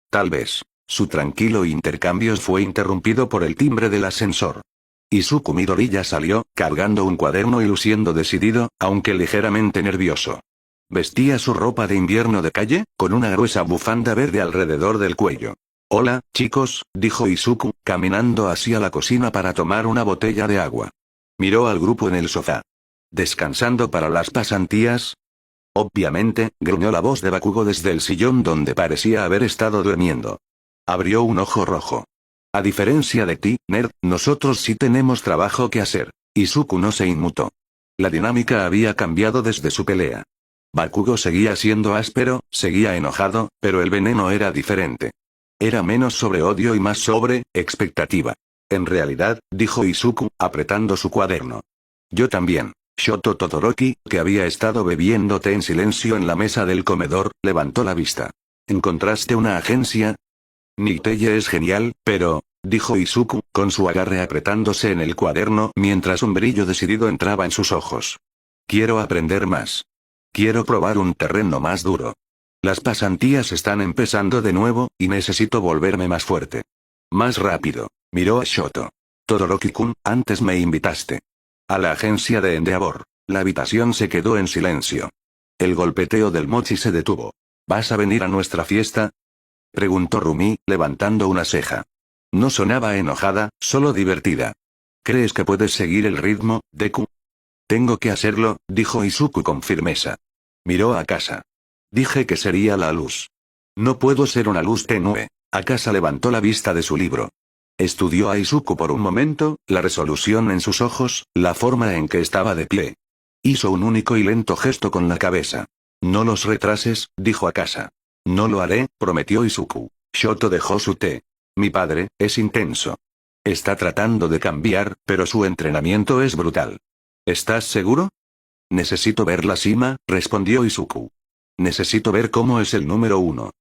Tal vez. Su tranquilo intercambio fue interrumpido por el timbre del ascensor. Izuku Midoriya salió, cargando un cuaderno y luciendo decidido, aunque ligeramente nervioso. Vestía su ropa de invierno de calle, con una gruesa bufanda verde alrededor del cuello. Hola, chicos, dijo Izuku, caminando hacia la cocina para tomar una botella de agua. Miró al grupo en el sofá. ¿Descansando para las pasantías? Obviamente, gruñó la voz de Bakugo desde el sillón donde parecía haber estado durmiendo. Abrió un ojo rojo. A diferencia de ti, nerd, nosotros sí tenemos trabajo que hacer. Izuku no se inmutó. La dinámica había cambiado desde su pelea. Bakugo seguía siendo áspero, seguía enojado, pero el veneno era diferente. Era menos sobre odio y más sobre expectativa. En realidad, dijo Izuku, apretando su cuaderno. Yo también. Shoto Todoroki, que había estado bebiendo té en silencio en la mesa del comedor, levantó la vista. ¿Encontraste una agencia? Niteye es genial, pero, dijo Izuku, con su agarre apretándose en el cuaderno mientras un brillo decidido entraba en sus ojos. Quiero aprender más. Quiero probar un terreno más duro. Las pasantías están empezando de nuevo, y necesito volverme más fuerte. Más rápido. Miró a Shoto. Todoroki-kun, antes me invitaste. A la agencia de Endeavor. La habitación se quedó en silencio. El golpeteo del mochi se detuvo. ¿Vas a venir a nuestra fiesta? Preguntó Rumi, levantando una ceja. No sonaba enojada, solo divertida. ¿Crees que puedes seguir el ritmo, Deku? Tengo que hacerlo, dijo Izuku con firmeza. Miró a Akasa. Dije que sería la luz. No puedo ser una luz tenue. Akasa levantó la vista de su libro. Estudió a Izuku por un momento, la resolución en sus ojos, la forma en que estaba de pie. Hizo un único y lento gesto con la cabeza. No los retrases, dijo Akasa. No lo haré, prometió Izuku. Shoto dejó su té. Mi padre, es intenso. Está tratando de cambiar, pero su entrenamiento es brutal. ¿Estás seguro? Necesito ver la cima, respondió Izuku. Necesito ver cómo es el número 1.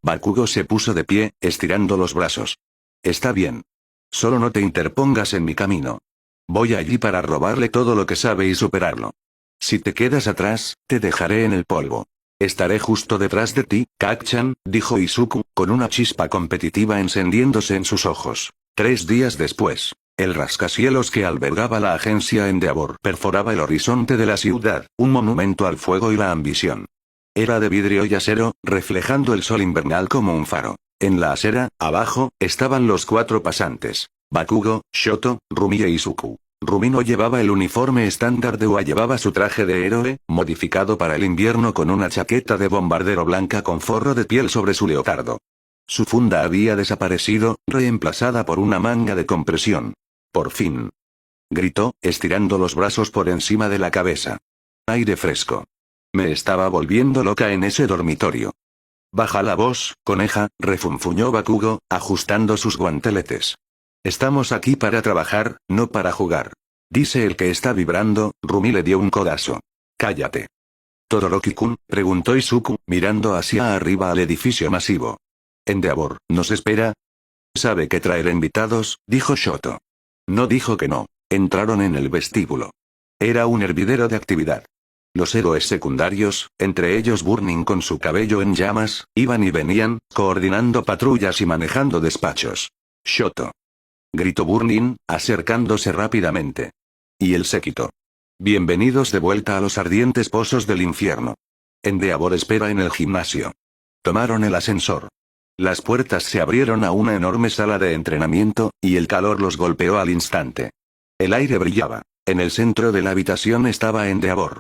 Bakugo se puso de pie, estirando los brazos. Está bien. Solo no te interpongas en mi camino. Voy allí para robarle todo lo que sabe y superarlo. Si te quedas atrás, te dejaré en el polvo. Estaré justo detrás de ti, Kacchan, dijo Izuku, con una chispa competitiva encendiéndose en sus ojos. 3 días después, el rascacielos que albergaba la agencia Endeavor perforaba el horizonte de la ciudad, un monumento al fuego y la ambición. Era de vidrio y acero, reflejando el sol invernal como un faro. En la acera, abajo, estaban los 4 pasantes. Bakugo, Shoto, Rumi e Izuku. Rumi no llevaba el uniforme estándar de Ua, llevaba su traje de héroe, modificado para el invierno con una chaqueta de bombardero blanca con forro de piel sobre su leotardo. Su funda había desaparecido, reemplazada por una manga de compresión. Por fin. Gritó, estirando los brazos por encima de la cabeza. Aire fresco. Me estaba volviendo loca en ese dormitorio. Baja la voz, coneja, refunfuñó Bakugo, ajustando sus guanteletes. Estamos aquí para trabajar, no para jugar. Dice el que está vibrando. Rumi le dio un codazo. Cállate. Todoroki-kun, preguntó Izuku, mirando hacia arriba al edificio masivo. Endeavor, ¿nos espera? Sabe que traer invitados, dijo Shoto. No dijo que no. Entraron en el vestíbulo. Era un hervidero de actividad. Los héroes secundarios, entre ellos Burning con su cabello en llamas, iban y venían, coordinando patrullas y manejando despachos. Shoto. Gritó Burning, acercándose rápidamente. Y el séquito. Bienvenidos de vuelta a los ardientes pozos del infierno. Endeavor espera en el gimnasio. Tomaron el ascensor. Las puertas se abrieron a una enorme sala de entrenamiento, y el calor los golpeó al instante. El aire brillaba. En el centro de la habitación estaba Endeavor.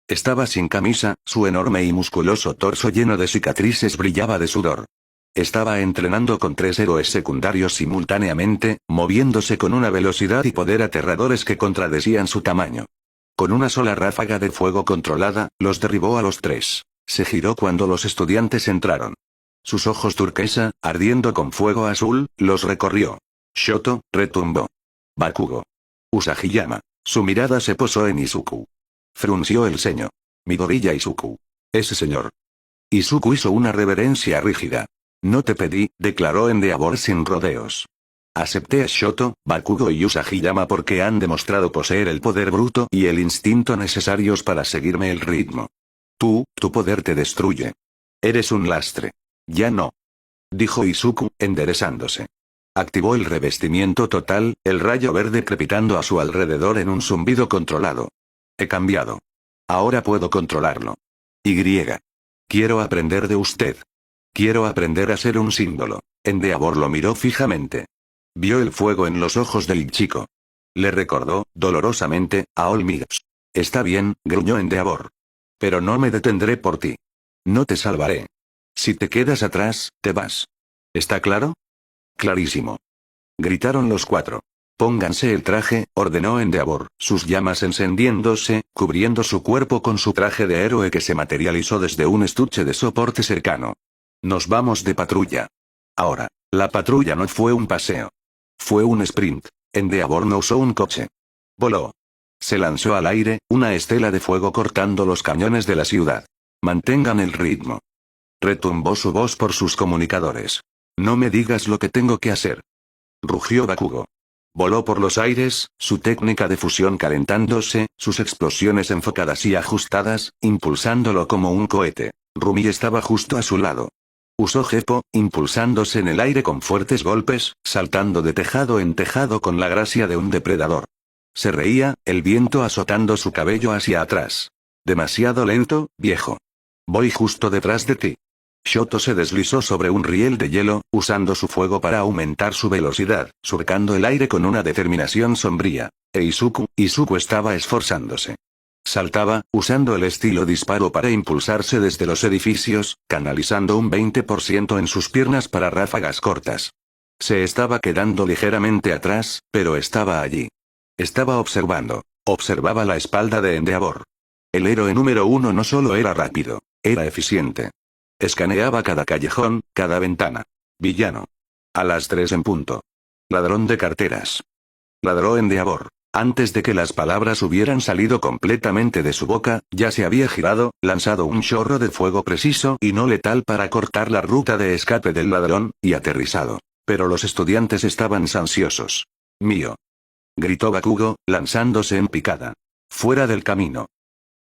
Estaba sin camisa, su enorme y musculoso torso lleno de cicatrices brillaba de sudor. Estaba entrenando con 3 héroes secundarios simultáneamente, moviéndose con una velocidad y poder aterradores que contradecían su tamaño. Con una sola ráfaga de fuego controlada, los derribó a los 3. Se giró cuando los estudiantes entraron. Sus ojos turquesa, ardiendo con fuego azul, los recorrió. Shoto, retumbó. Bakugo. Usagiyama. Su mirada se posó en Izuku. Frunció el ceño. Midoriya Izuku. Ese señor. Izuku hizo una reverencia rígida. No te pedí, declaró Endeavor sin rodeos. Acepté a Shoto, Bakugo y Usagi-yama porque han demostrado poseer el poder bruto y el instinto necesarios para seguirme el ritmo. Tu poder te destruye. Eres un lastre. Ya no. Dijo Izuku, enderezándose. Activó el revestimiento total, el rayo verde crepitando a su alrededor en un zumbido controlado. He cambiado. Ahora puedo controlarlo. Quiero aprender de usted. Quiero aprender a ser un símbolo. Endeavor lo miró fijamente. Vio el fuego en los ojos del chico. Le recordó, dolorosamente, a All Might. Está bien, gruñó Endeavor. Pero no me detendré por ti. No te salvaré. Si te quedas atrás, te vas. ¿Está claro? Clarísimo. Gritaron los cuatro. Pónganse el traje, ordenó Endeavor, sus llamas encendiéndose, cubriendo su cuerpo con su traje de héroe que se materializó desde un estuche de soporte cercano. Nos vamos de patrulla. Ahora, la patrulla no fue un paseo. Fue un sprint. Endeavor no usó un coche. Voló. Se lanzó al aire, una estela de fuego cortando los cañones de la ciudad. Mantengan el ritmo. Retumbó su voz por sus comunicadores. No me digas lo que tengo que hacer. Rugió Bakugo. Voló por los aires, su técnica de fusión calentándose, sus explosiones enfocadas y ajustadas, impulsándolo como un cohete. Rumi estaba justo a su lado. Usó Geppo, impulsándose en el aire con fuertes golpes, saltando de tejado en tejado con la gracia de un depredador. Se reía, el viento azotando su cabello hacia atrás. Demasiado lento, viejo. Voy justo detrás de ti. Shoto se deslizó sobre un riel de hielo, usando su fuego para aumentar su velocidad, surcando el aire con una determinación sombría. Izuku estaba esforzándose. Saltaba, usando el estilo disparo para impulsarse desde los edificios, canalizando un 20% en sus piernas para ráfagas cortas. Se estaba quedando ligeramente atrás, pero estaba allí. Estaba observando. Observaba la espalda de Endeavor. El héroe número 1 no solo era rápido, era eficiente. Escaneaba cada callejón, cada ventana. Villano. A las 3 en punto. Ladrón de carteras. Ladró Endeavor. Antes de que las palabras hubieran salido completamente de su boca, ya se había girado, lanzado un chorro de fuego preciso y no letal para cortar la ruta de escape del ladrón, y aterrizado. Pero los estudiantes estaban ansiosos. Mío. Gritó Bakugo, lanzándose en picada. Fuera del camino.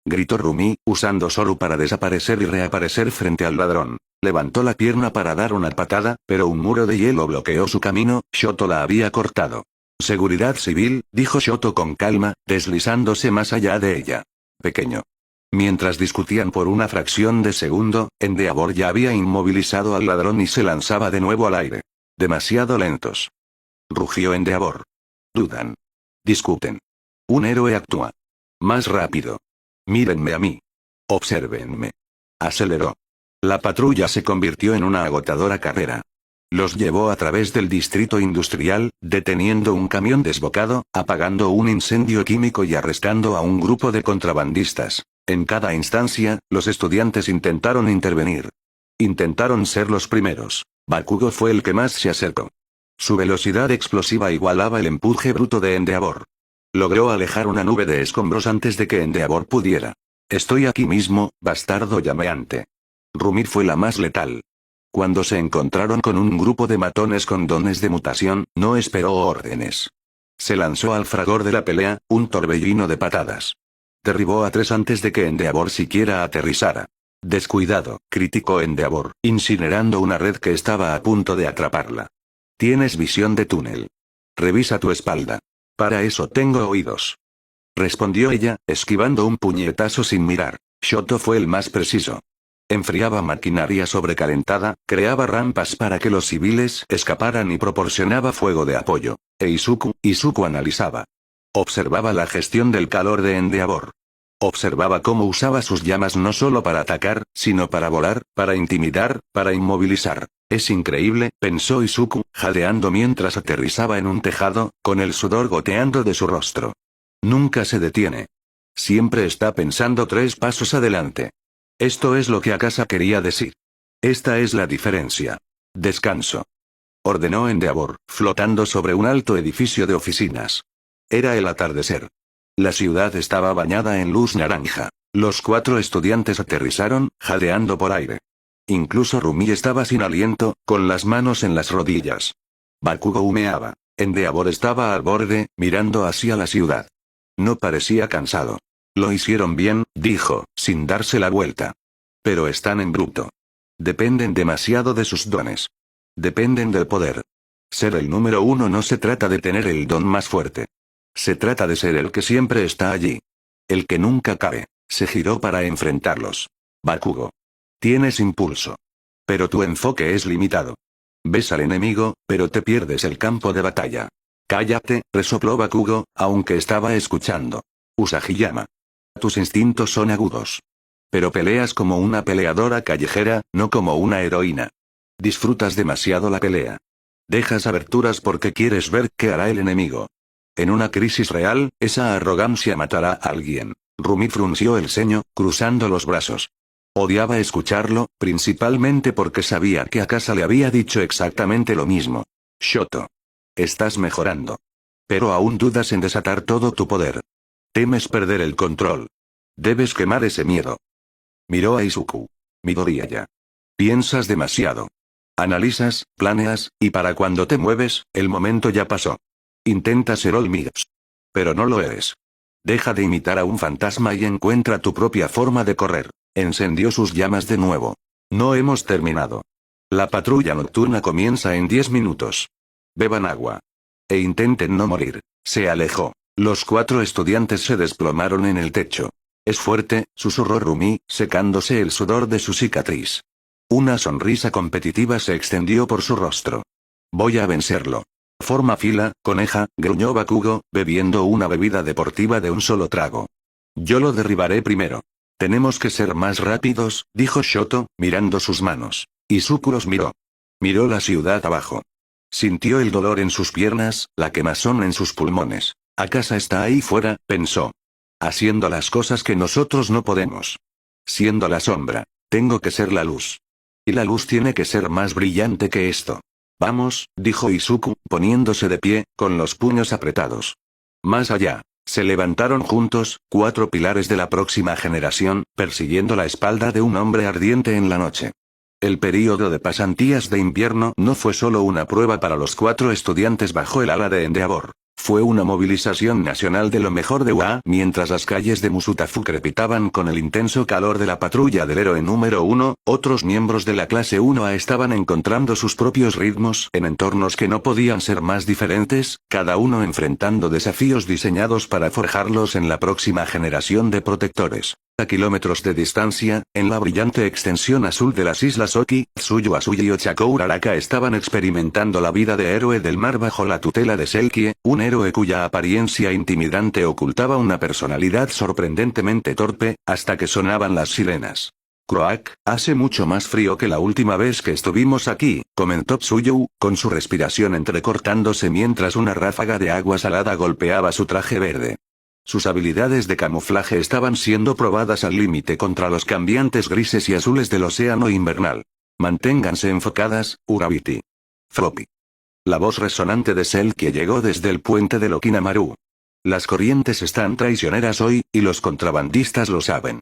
Gritó Rumi, usando Soru para desaparecer y reaparecer frente al ladrón. Levantó la pierna para dar una patada, pero un muro de hielo bloqueó su camino, Shoto la había cortado. Seguridad civil, dijo Shoto con calma, deslizándose más allá de ella. Pequeño. Mientras discutían por una fracción de segundo, Endeavor ya había inmovilizado al ladrón y se lanzaba de nuevo al aire. Demasiado lentos. Rugió Endeavor. Dudan. Discuten. Un héroe actúa. Más rápido. Mírenme a mí. Obsérvenme. Aceleró. La patrulla se convirtió en una agotadora carrera. Los llevó a través del distrito industrial, deteniendo un camión desbocado, apagando un incendio químico y arrestando a un grupo de contrabandistas. En cada instancia, los estudiantes intentaron intervenir. Intentaron ser los primeros. Bakugo fue el que más se acercó. Su velocidad explosiva igualaba el empuje bruto de Endeavor. Logró alejar una nube de escombros antes de que Endeavor pudiera. Estoy aquí mismo, bastardo llameante. Rumi fue la más letal. Cuando se encontraron con un grupo de matones con dones de mutación, no esperó órdenes. Se lanzó al fragor de la pelea, un torbellino de patadas. Derribó a 3 antes de que Endeavor siquiera aterrizara. Descuidado, criticó Endeavor, incinerando una red que estaba a punto de atraparla. Tienes visión de túnel. Revisa tu espalda. Para eso tengo oídos. Respondió ella, esquivando un puñetazo sin mirar. Shoto fue el más preciso. Enfriaba maquinaria sobrecalentada, creaba rampas para que los civiles escaparan y proporcionaba fuego de apoyo. Izuku analizaba. Observaba la gestión del calor de Endeavor. Observaba cómo usaba sus llamas no solo para atacar, sino para volar, para intimidar, para inmovilizar. Es increíble, pensó Izuku, jadeando mientras aterrizaba en un tejado, con el sudor goteando de su rostro. Nunca se detiene. Siempre está pensando 3 pasos adelante. Esto es lo que Akasa quería decir. Esta es la diferencia. Descanso. Ordenó Endeavor, flotando sobre un alto edificio de oficinas. Era el atardecer. La ciudad estaba bañada en luz naranja. Los 4 estudiantes aterrizaron, jadeando por aire. Incluso Rumi estaba sin aliento, con las manos en las rodillas. Bakugo humeaba. Endeavor estaba al borde, mirando hacia la ciudad. No parecía cansado. Lo hicieron bien, dijo, sin darse la vuelta. Pero están en bruto. Dependen demasiado de sus dones. Dependen del poder. Ser el número uno no se trata de tener el don más fuerte. Se trata de ser el que siempre está allí. El que nunca cae. Se giró para enfrentarlos. Bakugo. Tienes impulso. Pero tu enfoque es limitado. Ves al enemigo, pero te pierdes el campo de batalla. Cállate, resopló Bakugo, aunque estaba escuchando. Usagiyama. Tus instintos son agudos. Pero peleas como una peleadora callejera, no como una heroína. Disfrutas demasiado la pelea. Dejas aberturas porque quieres ver qué hará el enemigo. En una crisis real, esa arrogancia matará a alguien. Rumi frunció el ceño, cruzando los brazos. Odiaba escucharlo, principalmente porque sabía que Akasa le había dicho exactamente lo mismo. Shoto. Estás mejorando. Pero aún dudas en desatar todo tu poder. Temes perder el control. Debes quemar ese miedo. Miró a Izuku. Midoriyaya. Piensas demasiado. Analizas, planeas, y para cuando te mueves, el momento ya pasó. Intenta ser All Might. Pero no lo eres. Deja de imitar a un fantasma y encuentra tu propia forma de correr. Encendió sus llamas de nuevo. No hemos terminado. La patrulla nocturna comienza en 10 minutos. Beban agua. E intenten no morir. Se alejó. Los 4 estudiantes se desplomaron en el techo. Es fuerte, susurró Rumi, secándose el sudor de su cicatriz. Una sonrisa competitiva se extendió por su rostro. Voy a vencerlo. Forma fila, coneja, gruñó Bakugo, bebiendo una bebida deportiva de un solo trago. Yo lo derribaré primero. Tenemos que ser más rápidos, dijo Shoto, mirando sus manos. Izuku los miró. Miró la ciudad abajo. Sintió el dolor en sus piernas, la quemazón en sus pulmones. Akasa está ahí fuera, pensó. Haciendo las cosas que nosotros no podemos. Siendo la sombra. Tengo que ser la luz. Y la luz tiene que ser más brillante que esto. Vamos, dijo Izuku, poniéndose de pie, con los puños apretados. Más allá. Se levantaron juntos, 4 pilares de la próxima generación, persiguiendo la espalda de un hombre ardiente en la noche. El período de pasantías de invierno no fue solo una prueba para los 4 estudiantes bajo el ala de Endeavor. Fue una movilización nacional de lo mejor de UA, mientras las calles de Musutafu crepitaban con el intenso calor de la patrulla del héroe número 1, otros miembros de la clase 1A estaban encontrando sus propios ritmos en entornos que no podían ser más diferentes, cada uno enfrentando desafíos diseñados para forjarlos en la próxima generación de protectores. A kilómetros de distancia, en la brillante extensión azul de las islas Oki, Tsuyu Asuyi y Ochako Uraraka estaban experimentando la vida de héroe del mar bajo la tutela de Selkie, un héroe cuya apariencia intimidante ocultaba una personalidad sorprendentemente torpe, hasta que sonaban las sirenas. Croak, hace mucho más frío que la última vez que estuvimos aquí, comentó Tsuyu, con su respiración entrecortándose mientras una ráfaga de agua salada golpeaba su traje verde. Sus habilidades de camuflaje estaban siendo probadas al límite contra los cambiantes grises y azules del océano invernal. Manténganse enfocadas, Urabiti. Floppy. La voz resonante de Selkie llegó desde el puente de Okinamaru. Las corrientes están traicioneras hoy, y los contrabandistas lo saben.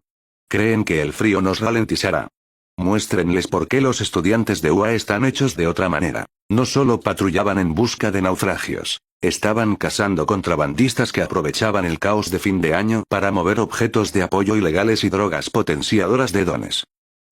Creen que el frío nos ralentizará. Muéstrenles por qué los estudiantes de UA están hechos de otra manera. No solo patrullaban en busca de naufragios. Estaban cazando contrabandistas que aprovechaban el caos de fin de año para mover objetos de apoyo ilegales y drogas potenciadoras de dones.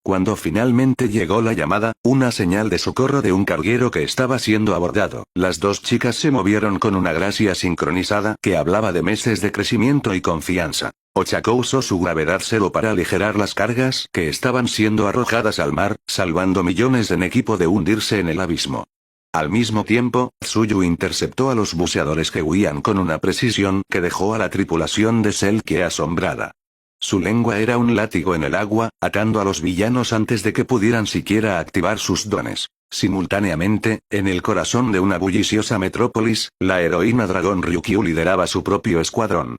Cuando finalmente llegó la llamada, una señal de socorro de un carguero que estaba siendo abordado, las 2 chicas se movieron con una gracia sincronizada que hablaba de meses de crecimiento y confianza. Ochako usó su gravedad cero para aligerar las cargas que estaban siendo arrojadas al mar, salvando millones en equipo de hundirse en el abismo. Al mismo tiempo, Tsuyu interceptó a los buceadores que huían con una precisión que dejó a la tripulación de Selkie asombrada. Su lengua era un látigo en el agua, atando a los villanos antes de que pudieran siquiera activar sus dones. Simultáneamente, en el corazón de una bulliciosa metrópolis, la heroína dragón Ryukyu lideraba su propio escuadrón.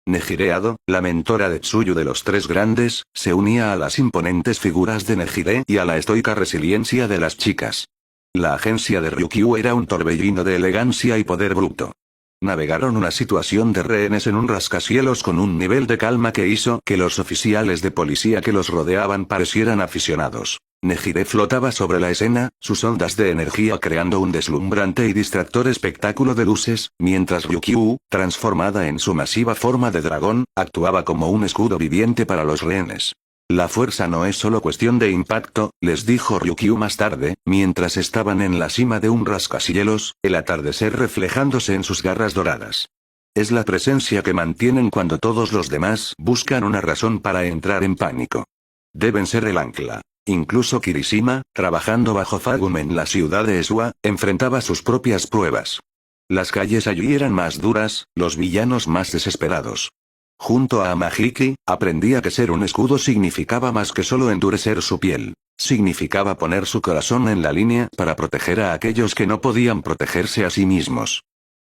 Nejire, la mentora de Tsuyu de los 3 grandes, se unía a las imponentes figuras de Nejire y a la estoica resiliencia de las chicas. La agencia de Ryukyu era un torbellino de elegancia y poder bruto. Navegaron una situación de rehenes en un rascacielos con un nivel de calma que hizo que los oficiales de policía que los rodeaban parecieran aficionados. Nejire flotaba sobre la escena, sus ondas de energía creando un deslumbrante y distractor espectáculo de luces, mientras Ryukyu, transformada en su masiva forma de dragón, actuaba como un escudo viviente para los rehenes. La fuerza no es solo cuestión de impacto, les dijo Ryukyu más tarde, mientras estaban en la cima de un rascacielos, el atardecer reflejándose en sus garras doradas. Es la presencia que mantienen cuando todos los demás buscan una razón para entrar en pánico. Deben ser el ancla. Incluso Kirishima, trabajando bajo Fagum en la ciudad de Esua, enfrentaba sus propias pruebas. Las calles allí eran más duras, los villanos más desesperados. Junto a Amahiki, aprendía que ser un escudo significaba más que solo endurecer su piel. Significaba poner su corazón en la línea para proteger a aquellos que no podían protegerse a sí mismos.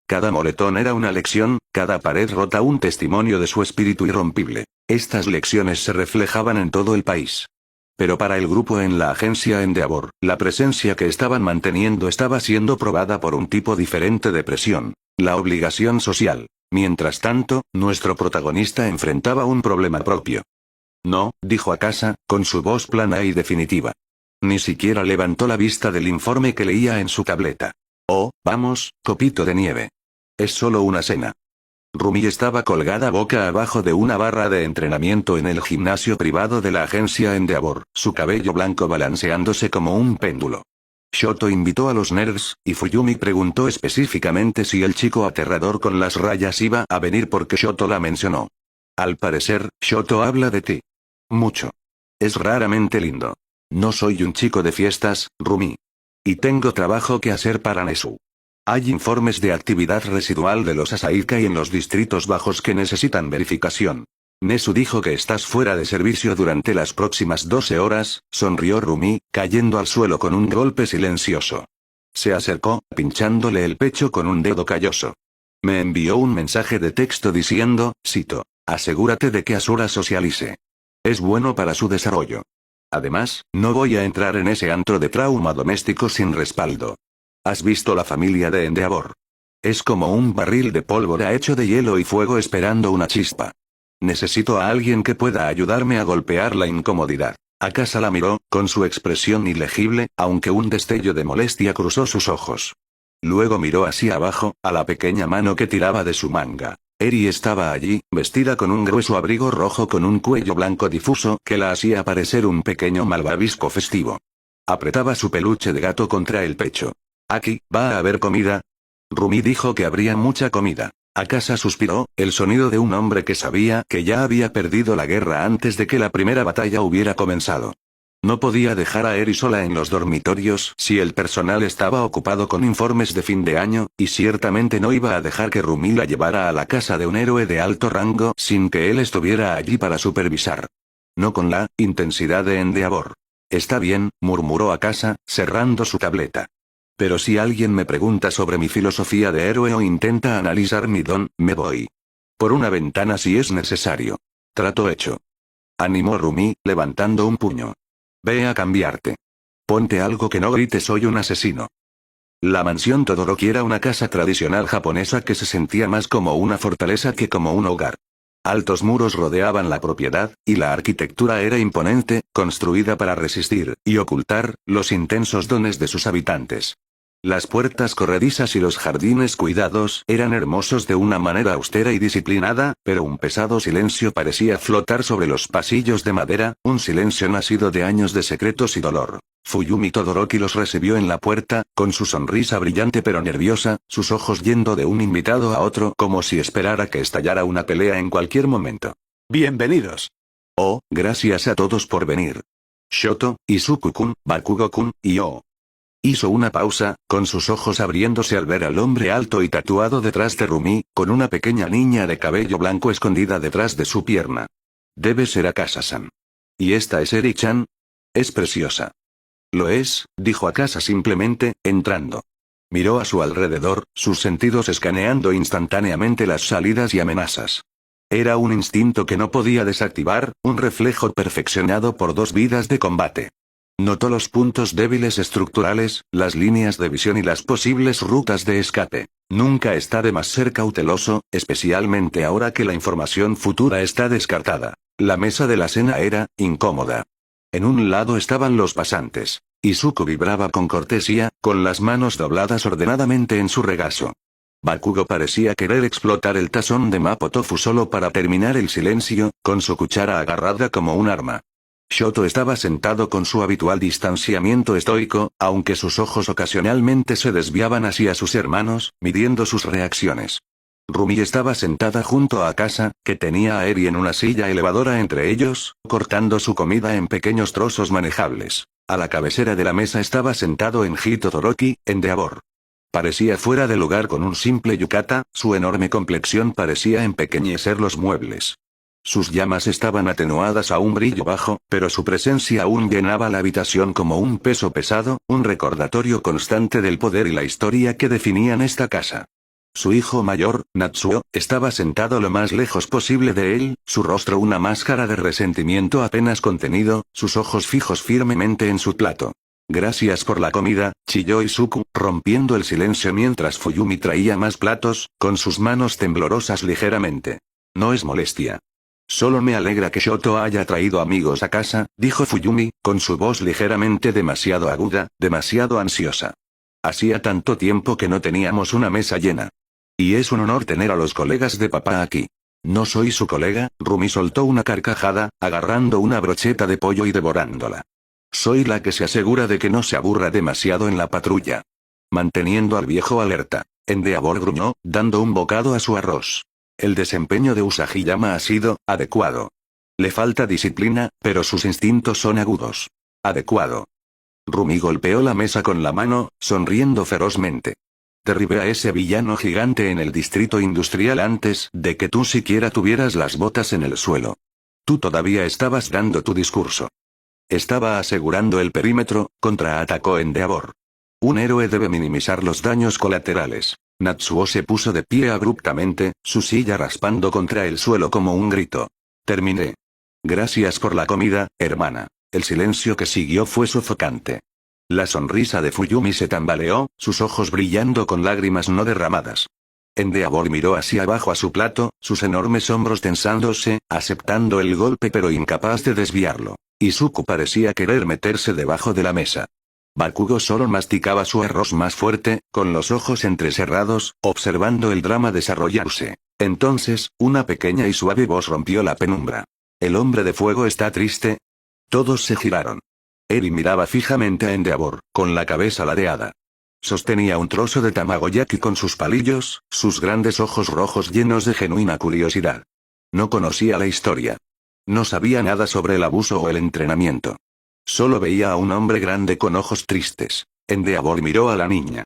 Cada moretón era una lección, cada pared rota un testimonio de su espíritu irrompible. Estas lecciones se reflejaban en todo el país. Pero para el grupo en la agencia Endeavor, la presencia que estaban manteniendo estaba siendo probada por un tipo diferente de presión, la obligación social. Mientras tanto, nuestro protagonista enfrentaba un problema propio. No, dijo Akasa, con su voz plana y definitiva. Ni siquiera levantó la vista del informe que leía en su tableta. Oh, vamos, copito de nieve. Es solo una cena. Rumi estaba colgada boca abajo de una barra de entrenamiento en el gimnasio privado de la agencia Endeavor, su cabello blanco balanceándose como un péndulo. Shoto invitó a los nerds, y Fuyumi preguntó específicamente si el chico aterrador con las rayas iba a venir porque Shoto la mencionó. Al parecer, Shoto habla de ti. Mucho. Es raramente lindo. No soy un chico de fiestas, Rumi. Y tengo trabajo que hacer para Nesu. Hay informes de actividad residual de los Asaika y en los distritos bajos que necesitan verificación. Nesu dijo que estás fuera de servicio durante las próximas 12 horas, sonrió Rumi, cayendo al suelo con un golpe silencioso. Se acercó, pinchándole el pecho con un dedo calloso. Me envió un mensaje de texto diciendo, cito, asegúrate de que Asura socialice. Es bueno para su desarrollo. Además, no voy a entrar en ese antro de trauma doméstico sin respaldo. ¿Has visto la familia de Endeavor? Es como un barril de pólvora hecho de hielo y fuego esperando una chispa. Necesito a alguien que pueda ayudarme a golpear la incomodidad. Akasa la miró, con su expresión ilegible, aunque un destello de molestia cruzó sus ojos. Luego miró hacia abajo, a la pequeña mano que tiraba de su manga. Eri estaba allí, vestida con un grueso abrigo rojo con un cuello blanco difuso que la hacía parecer un pequeño malvavisco festivo. Apretaba su peluche de gato contra el pecho. Aquí, ¿va a haber comida? Rumi dijo que habría mucha comida. Akasa suspiró, el sonido de un hombre que sabía que ya había perdido la guerra antes de que la primera batalla hubiera comenzado. No podía dejar a Eri sola en los dormitorios si el personal estaba ocupado con informes de fin de año, y ciertamente no iba a dejar que Rumi la llevara a la casa de un héroe de alto rango sin que él estuviera allí para supervisar. No con la intensidad de Endeavor. Está bien, murmuró Akasa, cerrando su tableta. Pero si alguien me pregunta sobre mi filosofía de héroe o intenta analizar mi don, me voy. Por una ventana si es necesario. Trato hecho. Animó Rumi, levantando un puño. Ve a cambiarte. Ponte algo que no grite soy un asesino. La mansión Todoroki era una casa tradicional japonesa que se sentía más como una fortaleza que como un hogar. Altos muros rodeaban la propiedad, y la arquitectura era imponente, construida para resistir y ocultar los intensos dones de sus habitantes. Las puertas corredizas y los jardines cuidados eran hermosos de una manera austera y disciplinada, pero un pesado silencio parecía flotar sobre los pasillos de madera, un silencio nacido de años de secretos y dolor. Fuyumi Todoroki los recibió en la puerta, con su sonrisa brillante pero nerviosa, sus ojos yendo de un invitado a otro como si esperara que estallara una pelea en cualquier momento. Bienvenidos. Oh, gracias a todos por venir. Shoto, Izuku-kun, Bakugo-kun, y yo. Hizo una pausa, con sus ojos abriéndose al ver al hombre alto y tatuado detrás de Rumi, con una pequeña niña de cabello blanco escondida detrás de su pierna. Debe ser Akasa-san. ¿Y esta es Eri-chan? Es preciosa. Lo es, dijo Akasa simplemente, entrando. Miró a su alrededor, sus sentidos escaneando instantáneamente las salidas y amenazas. Era un instinto que no podía desactivar, un reflejo perfeccionado por 2 vidas de combate. Notó los puntos débiles estructurales, las líneas de visión y las posibles rutas de escape. Nunca está de más ser cauteloso, especialmente ahora que la información futura está descartada. La mesa de la cena era incómoda. En un lado estaban los pasantes. Izuku vibraba con cortesía, con las manos dobladas ordenadamente en su regazo. Bakugo parecía querer explotar el tazón de Mapo Tofu solo para terminar el silencio, con su cuchara agarrada como un arma. Shoto estaba sentado con su habitual distanciamiento estoico, aunque sus ojos ocasionalmente se desviaban hacia sus hermanos, midiendo sus reacciones. Rumi estaba sentada junto a Akasa, que tenía a Eri en una silla elevadora entre ellos, cortando su comida en pequeños trozos manejables. A la cabecera de la mesa estaba sentado Enji Todoroki, Endeavor. Parecía fuera de lugar con un simple yukata, su enorme complexión parecía empequeñecer los muebles. Sus llamas estaban atenuadas a un brillo bajo, pero su presencia aún llenaba la habitación como un peso pesado, un recordatorio constante del poder y la historia que definían esta casa. Su hijo mayor, Natsuo, estaba sentado lo más lejos posible de él, su rostro una máscara de resentimiento apenas contenido, sus ojos fijos firmemente en su plato. Gracias por la comida, chilló Izuku, rompiendo el silencio mientras Fuyumi traía más platos, con sus manos temblorosas ligeramente. No es molestia. Solo me alegra que Shoto haya traído amigos a casa, dijo Fuyumi, con su voz ligeramente demasiado aguda, demasiado ansiosa. Hacía tanto tiempo que no teníamos una mesa llena. Y es un honor tener a los colegas de papá aquí. No soy su colega, Rumi soltó una carcajada, agarrando una brocheta de pollo y devorándola. Soy la que se asegura de que no se aburra demasiado en la patrulla. Manteniendo al viejo alerta, Endeavor gruñó, dando un bocado a su arroz. El desempeño de Usagi-yama ha sido adecuado. Le falta disciplina, pero sus instintos son agudos. Adecuado. Rumi golpeó la mesa con la mano, sonriendo ferozmente. Derribé a ese villano gigante en el distrito industrial antes de que tú siquiera tuvieras las botas en el suelo. Tú todavía estabas dando tu discurso. Estaba asegurando el perímetro, contraatacó Endeavor. Un héroe debe minimizar los daños colaterales. Natsuo se puso de pie abruptamente, su silla raspando contra el suelo como un grito. Terminé. Gracias por la comida, hermana. El silencio que siguió fue sofocante. La sonrisa de Fuyumi se tambaleó, sus ojos brillando con lágrimas no derramadas. Endeavor miró hacia abajo a su plato, sus enormes hombros tensándose, aceptando el golpe pero incapaz de desviarlo. Izuku parecía querer meterse debajo de la mesa. Bakugo solo masticaba su arroz más fuerte, con los ojos entrecerrados, observando el drama desarrollarse. Entonces, una pequeña y suave voz rompió la penumbra. ¿El hombre de fuego está triste? Todos se giraron. Eri miraba fijamente a Endeavor, con la cabeza ladeada. Sostenía un trozo de tamagoyaki con sus palillos, sus grandes ojos rojos llenos de genuina curiosidad. No conocía la historia. No sabía nada sobre el abuso o el entrenamiento. Solo veía a un hombre grande con ojos tristes. Endeavor miró a la niña.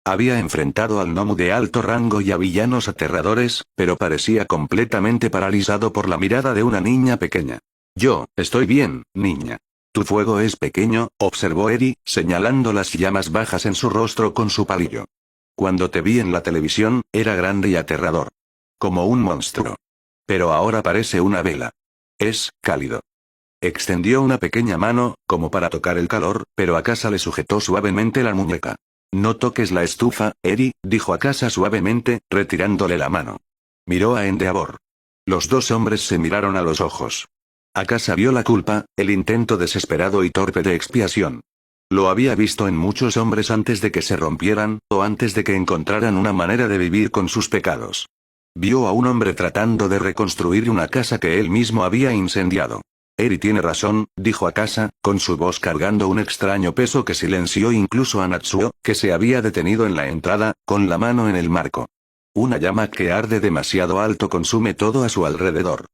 Había enfrentado al gnomo de alto rango y a villanos aterradores, pero parecía completamente paralizado por la mirada de una niña pequeña. Yo, estoy bien, niña. Tu fuego es pequeño, observó Eri, señalando las llamas bajas en su rostro con su palillo. Cuando te vi en la televisión, era grande y aterrador. Como un monstruo. Pero ahora parece una vela. Es cálido. Extendió una pequeña mano, como para tocar el calor, pero Akasa le sujetó suavemente la muñeca. No toques la estufa, Eri, dijo Akasa suavemente, retirándole la mano. Miró a Endeavor. Los dos hombres se miraron a los ojos. Akasa vio la culpa, el intento desesperado y torpe de expiación. Lo había visto en muchos hombres antes de que se rompieran, o antes de que encontraran una manera de vivir con sus pecados. Vio a un hombre tratando de reconstruir una casa que él mismo había incendiado. Eri tiene razón, dijo Akasa, con su voz cargando un extraño peso que silenció incluso a Natsuo, que se había detenido en la entrada, con la mano en el marco. Una llama que arde demasiado alto consume todo a su alrededor.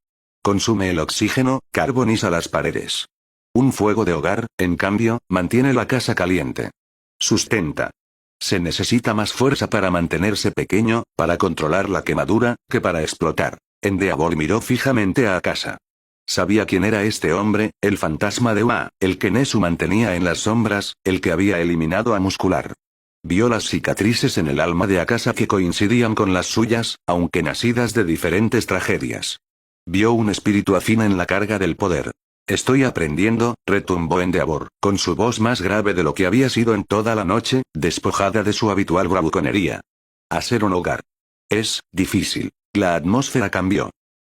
Consume el oxígeno, carboniza las paredes. Un fuego de hogar, en cambio, mantiene la casa caliente. Sustenta. Se necesita más fuerza para mantenerse pequeño, para controlar la quemadura, que para explotar. Endeavor miró fijamente a Akasa. Sabía quién era este hombre, el fantasma de Ua, el que Nezu mantenía en las sombras, el que había eliminado a Muscular. Vio las cicatrices en el alma de Akasa que coincidían con las suyas, aunque nacidas de diferentes tragedias. Vio un espíritu afín en la carga del poder. Estoy aprendiendo, retumbó Endeavor, con su voz más grave de lo que había sido en toda la noche, despojada de su habitual bravuconería. Hacer un hogar. Es difícil. La atmósfera cambió.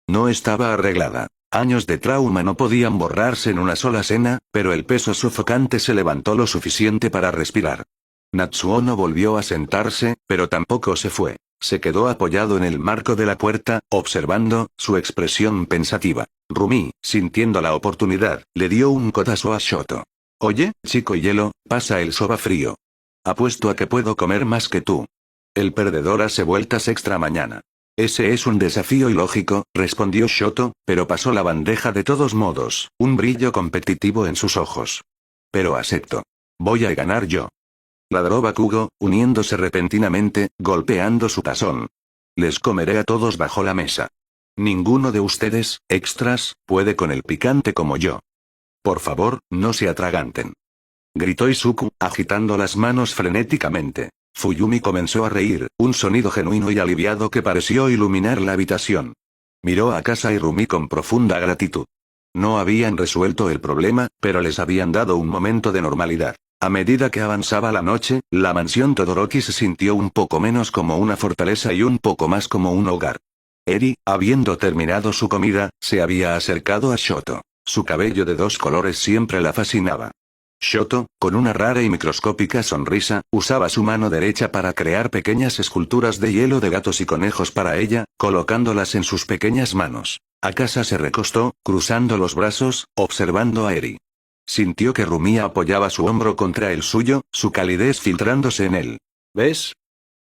No estaba arreglada. Años de trauma no podían borrarse en una sola cena, pero el peso sofocante se levantó lo suficiente para respirar. Natsuo no volvió a sentarse, pero tampoco se fue. Se quedó apoyado en el marco de la puerta, observando su expresión pensativa. Rumi, sintiendo la oportunidad, le dio un codazo a Shoto. Oye, chico hielo, pasa el soba frío. Apuesto a que puedo comer más que tú. El perdedor hace vueltas extra mañana. Ese es un desafío ilógico, respondió Shoto, pero pasó la bandeja de todos modos, un brillo competitivo en sus ojos. Pero acepto. Voy a ganar yo. Ladró Bakugo, uniéndose repentinamente, golpeando su tazón. Les comeré a todos bajo la mesa. Ninguno de ustedes, extras, puede con el picante como yo. Por favor, no se atraganten. Gritó Izuku, agitando las manos frenéticamente. Fuyumi comenzó a reír, un sonido genuino y aliviado que pareció iluminar la habitación. Miró a Kasa y Rumi con profunda gratitud. No habían resuelto el problema, pero les habían dado un momento de normalidad. A medida que avanzaba la noche, la mansión Todoroki se sintió un poco menos como una fortaleza y un poco más como un hogar. Eri, habiendo terminado su comida, se había acercado a Shoto. Su cabello de 2 colores siempre la fascinaba. Shoto, con una rara y microscópica sonrisa, usaba su mano derecha para crear pequeñas esculturas de hielo de gatos y conejos para ella, colocándolas en sus pequeñas manos. Akasa se recostó, cruzando los brazos, observando a Eri. Sintió que Rumi apoyaba su hombro contra el suyo, su calidez filtrándose en él. ¿Ves?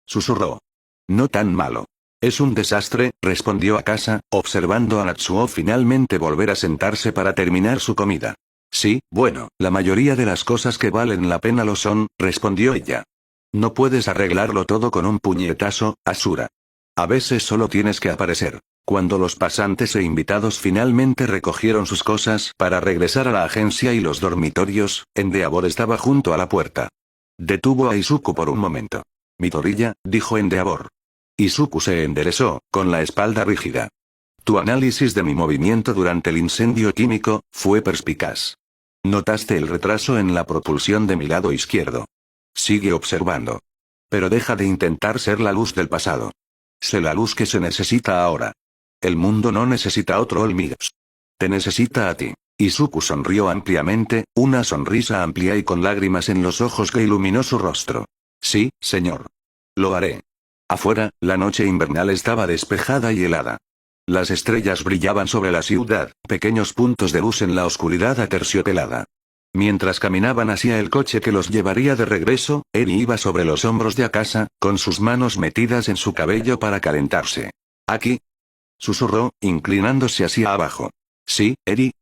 Susurró. No tan malo. Es un desastre, respondió Akasa, observando a Natsuo finalmente volver a sentarse para terminar su comida. Sí, bueno, la mayoría de las cosas que valen la pena lo son, respondió ella. No puedes arreglarlo todo con un puñetazo, Asura. A veces solo tienes que aparecer. Cuando los pasantes e invitados finalmente recogieron sus cosas para regresar a la agencia y los dormitorios, Endeavor estaba junto a la puerta. Detuvo a Izuku por un momento. Midoriya, dijo Endeavor. Izuku se enderezó, con la espalda rígida. Tu análisis de mi movimiento durante el incendio químico fue perspicaz. Notaste el retraso en la propulsión de mi lado izquierdo. Sigue observando. Pero deja de intentar ser la luz del pasado. Sé la luz que se necesita ahora. El mundo no necesita otro Olmigas. Te necesita a ti. Izuku sonrió ampliamente, una sonrisa amplia y con lágrimas en los ojos que iluminó su rostro. Sí, señor. Lo haré. Afuera, la noche invernal estaba despejada y helada. Las estrellas brillaban sobre la ciudad, pequeños puntos de luz en la oscuridad aterciopelada. Mientras caminaban hacia el coche que los llevaría de regreso, Eri iba sobre los hombros de Akasa, con sus manos metidas en su cabello para calentarse. «Aquí», susurró, inclinándose hacia abajo. «Sí, Eri».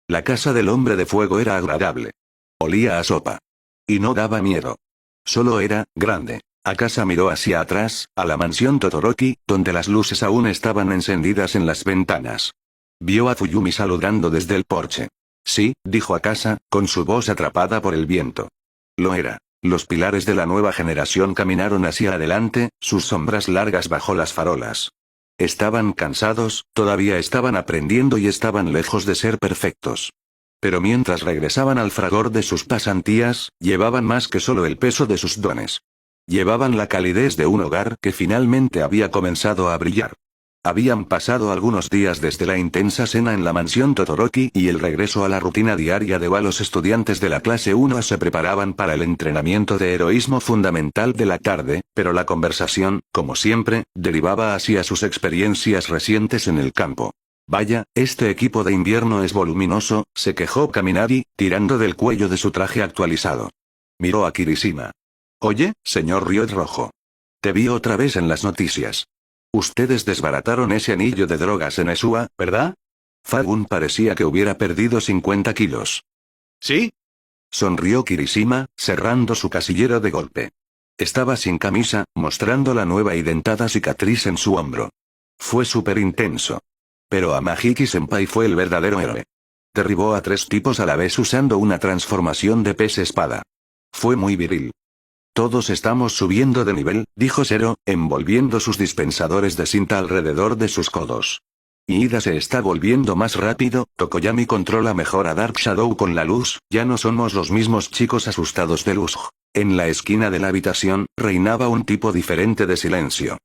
La casa del hombre de fuego era agradable. Olía a sopa. Y no daba miedo. Solo era grande. Akasa miró hacia atrás, a la mansión Todoroki, donde las luces aún estaban encendidas en las ventanas. Vio a Fuyumi saludando desde el porche. Sí, dijo Akasa, con su voz atrapada por el viento. Lo era. Los pilares de la nueva generación caminaron hacia adelante, sus sombras largas bajo las farolas. Estaban cansados, todavía estaban aprendiendo y estaban lejos de ser perfectos. Pero mientras regresaban al fragor de sus pasantías, llevaban más que solo el peso de sus dones. Llevaban la calidez de un hogar que finalmente había comenzado a brillar. Habían pasado algunos días desde la intensa cena en la mansión Todoroki y el regreso a la rutina diaria de los estudiantes de la clase 1 se preparaban para el entrenamiento de heroísmo fundamental de la tarde, pero la conversación, como siempre, derivaba hacia sus experiencias recientes en el campo. Vaya, este equipo de invierno es voluminoso, se quejó Kaminari, tirando del cuello de su traje actualizado. Miró a Kirishima. Oye, señor Riot Rojo. Te vi otra vez en las noticias. Ustedes desbarataron ese anillo de drogas en Esua, ¿verdad? Fagun parecía que hubiera perdido 50 kilos. ¿Sí? Sonrió Kirishima, cerrando su casillero de golpe. Estaba sin camisa, mostrando la nueva y dentada cicatriz en su hombro. Fue súper intenso. Pero Amahiki-senpai fue el verdadero héroe. Derribó a 3 tipos a la vez usando una transformación de pez-espada. Fue muy viril. Todos estamos subiendo de nivel, dijo Zero, envolviendo sus dispensadores de cinta alrededor de sus codos. Ida se está volviendo más rápido, Tokoyami controla mejor a Dark Shadow con la luz, ya no somos los mismos chicos asustados de luz. En la esquina de la habitación, reinaba un tipo diferente de silencio.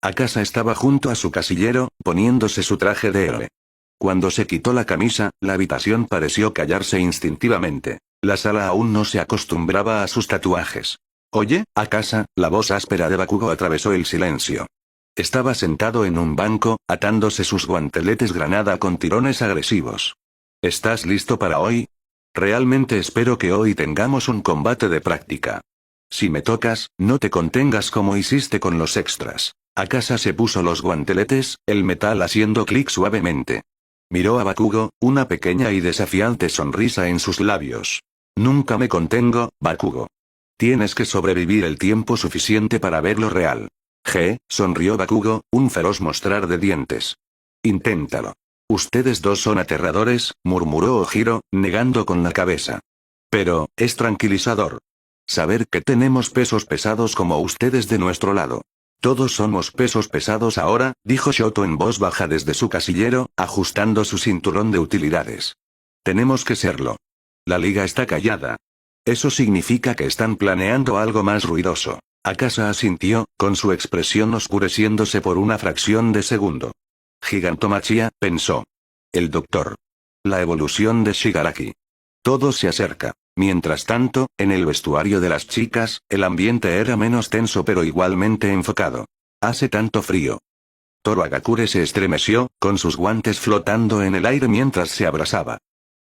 Akasa estaba junto a su casillero, poniéndose su traje de héroe. Cuando se quitó la camisa, la habitación pareció callarse instintivamente. La sala aún no se acostumbraba a sus tatuajes. «Oye, Akasa», la voz áspera de Bakugo atravesó el silencio. Estaba sentado en un banco, atándose sus guanteletes granada con tirones agresivos. «¿Estás listo para hoy? Realmente espero que hoy tengamos un combate de práctica. Si me tocas, no te contengas como hiciste con los extras». Akasa se puso los guanteletes, el metal haciendo clic suavemente. Miró a Bakugo, una pequeña y desafiante sonrisa en sus labios. «Nunca me contengo, Bakugo. Tienes que sobrevivir el tiempo suficiente para ver lo real». Sonrió Bakugo, un feroz mostrar de dientes. «Inténtalo. Ustedes dos son aterradores», murmuró Ojiro, negando con la cabeza. «Pero, es tranquilizador saber que tenemos pesos pesados como ustedes de nuestro lado». «Todos somos pesos pesados ahora», dijo Shoto en voz baja desde su casillero, ajustando su cinturón de utilidades. «Tenemos que serlo. La liga está callada. Eso significa que están planeando algo más ruidoso». Akasa asintió, con su expresión oscureciéndose por una fracción de segundo. Gigantomachia, pensó. El doctor. La evolución de Shigaraki. Todo se acerca. Mientras tanto, en el vestuario de las chicas, el ambiente era menos tenso pero igualmente enfocado. «Hace tanto frío». Toro Agakure se estremeció, con sus guantes flotando en el aire mientras se abrazaba.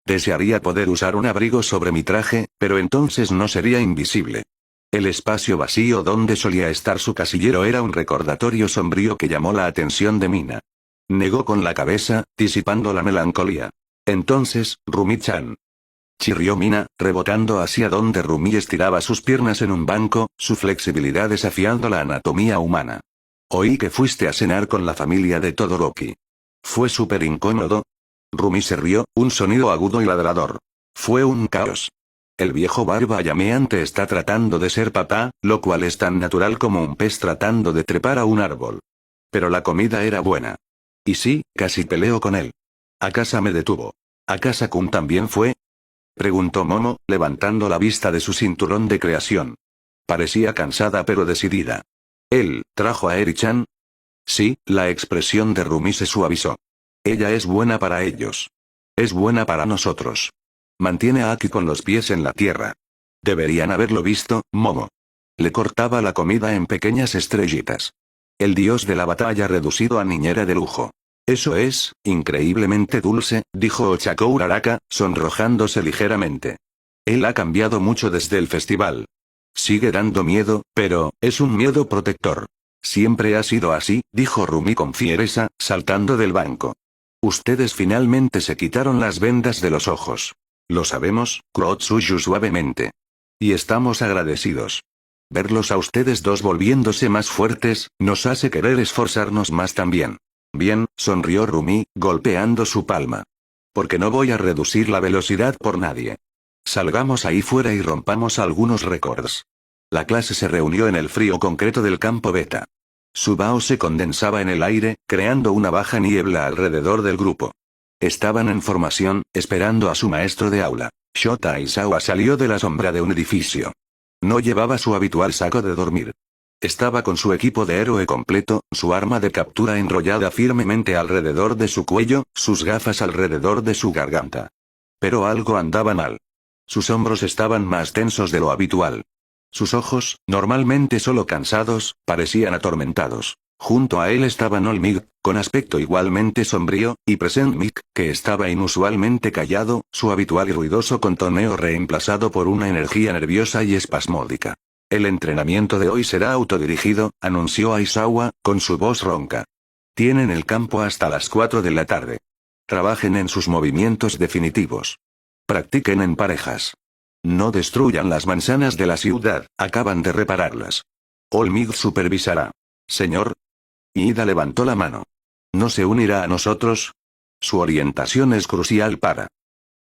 «Desearía poder usar un abrigo sobre mi traje, pero entonces no sería invisible». El espacio vacío donde solía estar su casillero era un recordatorio sombrío que llamó la atención de Mina. Negó con la cabeza, disipando la melancolía. «Entonces, Rumi-chan». Chirrió Mina, rebotando hacia donde Rumi estiraba sus piernas en un banco, su flexibilidad desafiando la anatomía humana. «Oí que fuiste a cenar con la familia de Todoroki. ¿Fue súper incómodo?» Rumi se rió, un sonido agudo y ladrador. «Fue un caos. El viejo barba llameante está tratando de ser papá, lo cual es tan natural como un pez tratando de trepar a un árbol. Pero la comida era buena. Y sí, casi peleo con él». «Akasa me detuvo». «¿Akasa-kun también fue?», preguntó Momo, levantando la vista de su cinturón de creación. Parecía cansada pero decidida. «¿Él trajo a Eri-chan?». «Sí», la expresión de Rumi se suavizó. «Ella es buena para ellos. Es buena para nosotros. Mantiene a Aki con los pies en la tierra. Deberían haberlo visto, Momo». Le cortaba la comida en pequeñas estrellitas. El dios de la batalla reducido a niñera de lujo. «Eso es, increíblemente dulce», dijo Ochako Araka, sonrojándose ligeramente. «Él ha cambiado mucho desde el festival. Sigue dando miedo, pero, es un miedo protector. Siempre ha sido así», dijo Rumi con fiereza, saltando del banco. «Ustedes finalmente se quitaron las vendas de los ojos. Lo sabemos», croó Tsuyu suavemente. «Y estamos agradecidos. Verlos a ustedes dos volviéndose más fuertes, nos hace querer esforzarnos más también». «Bien», sonrió Rumi, golpeando su palma. «Porque no voy a reducir la velocidad por nadie. Salgamos ahí fuera y rompamos algunos récords». La clase se reunió en el frío concreto del campo Beta. Su vaho se condensaba en el aire, creando una baja niebla alrededor del grupo. Estaban en formación, esperando a su maestro de aula. Shota Aizawa salió de la sombra de un edificio. No llevaba su habitual saco de dormir. Estaba con su equipo de héroe completo, su arma de captura enrollada firmemente alrededor de su cuello, sus gafas alrededor de su garganta. Pero algo andaba mal. Sus hombros estaban más tensos de lo habitual. Sus ojos, normalmente solo cansados, parecían atormentados. Junto a él estaba Olmig, con aspecto igualmente sombrío, y Present Mic, que estaba inusualmente callado, su habitual y ruidoso contoneo reemplazado por una energía nerviosa y espasmódica. «El entrenamiento de hoy será autodirigido», anunció Aizawa, con su voz ronca. «Tienen el campo hasta las 4 de la tarde. Trabajen en sus movimientos definitivos. Practiquen en parejas. No destruyan las manzanas de la ciudad, acaban de repararlas. Olmig supervisará». «Señor». Ida levantó la mano. «¿No se unirá a nosotros? Su orientación es crucial para».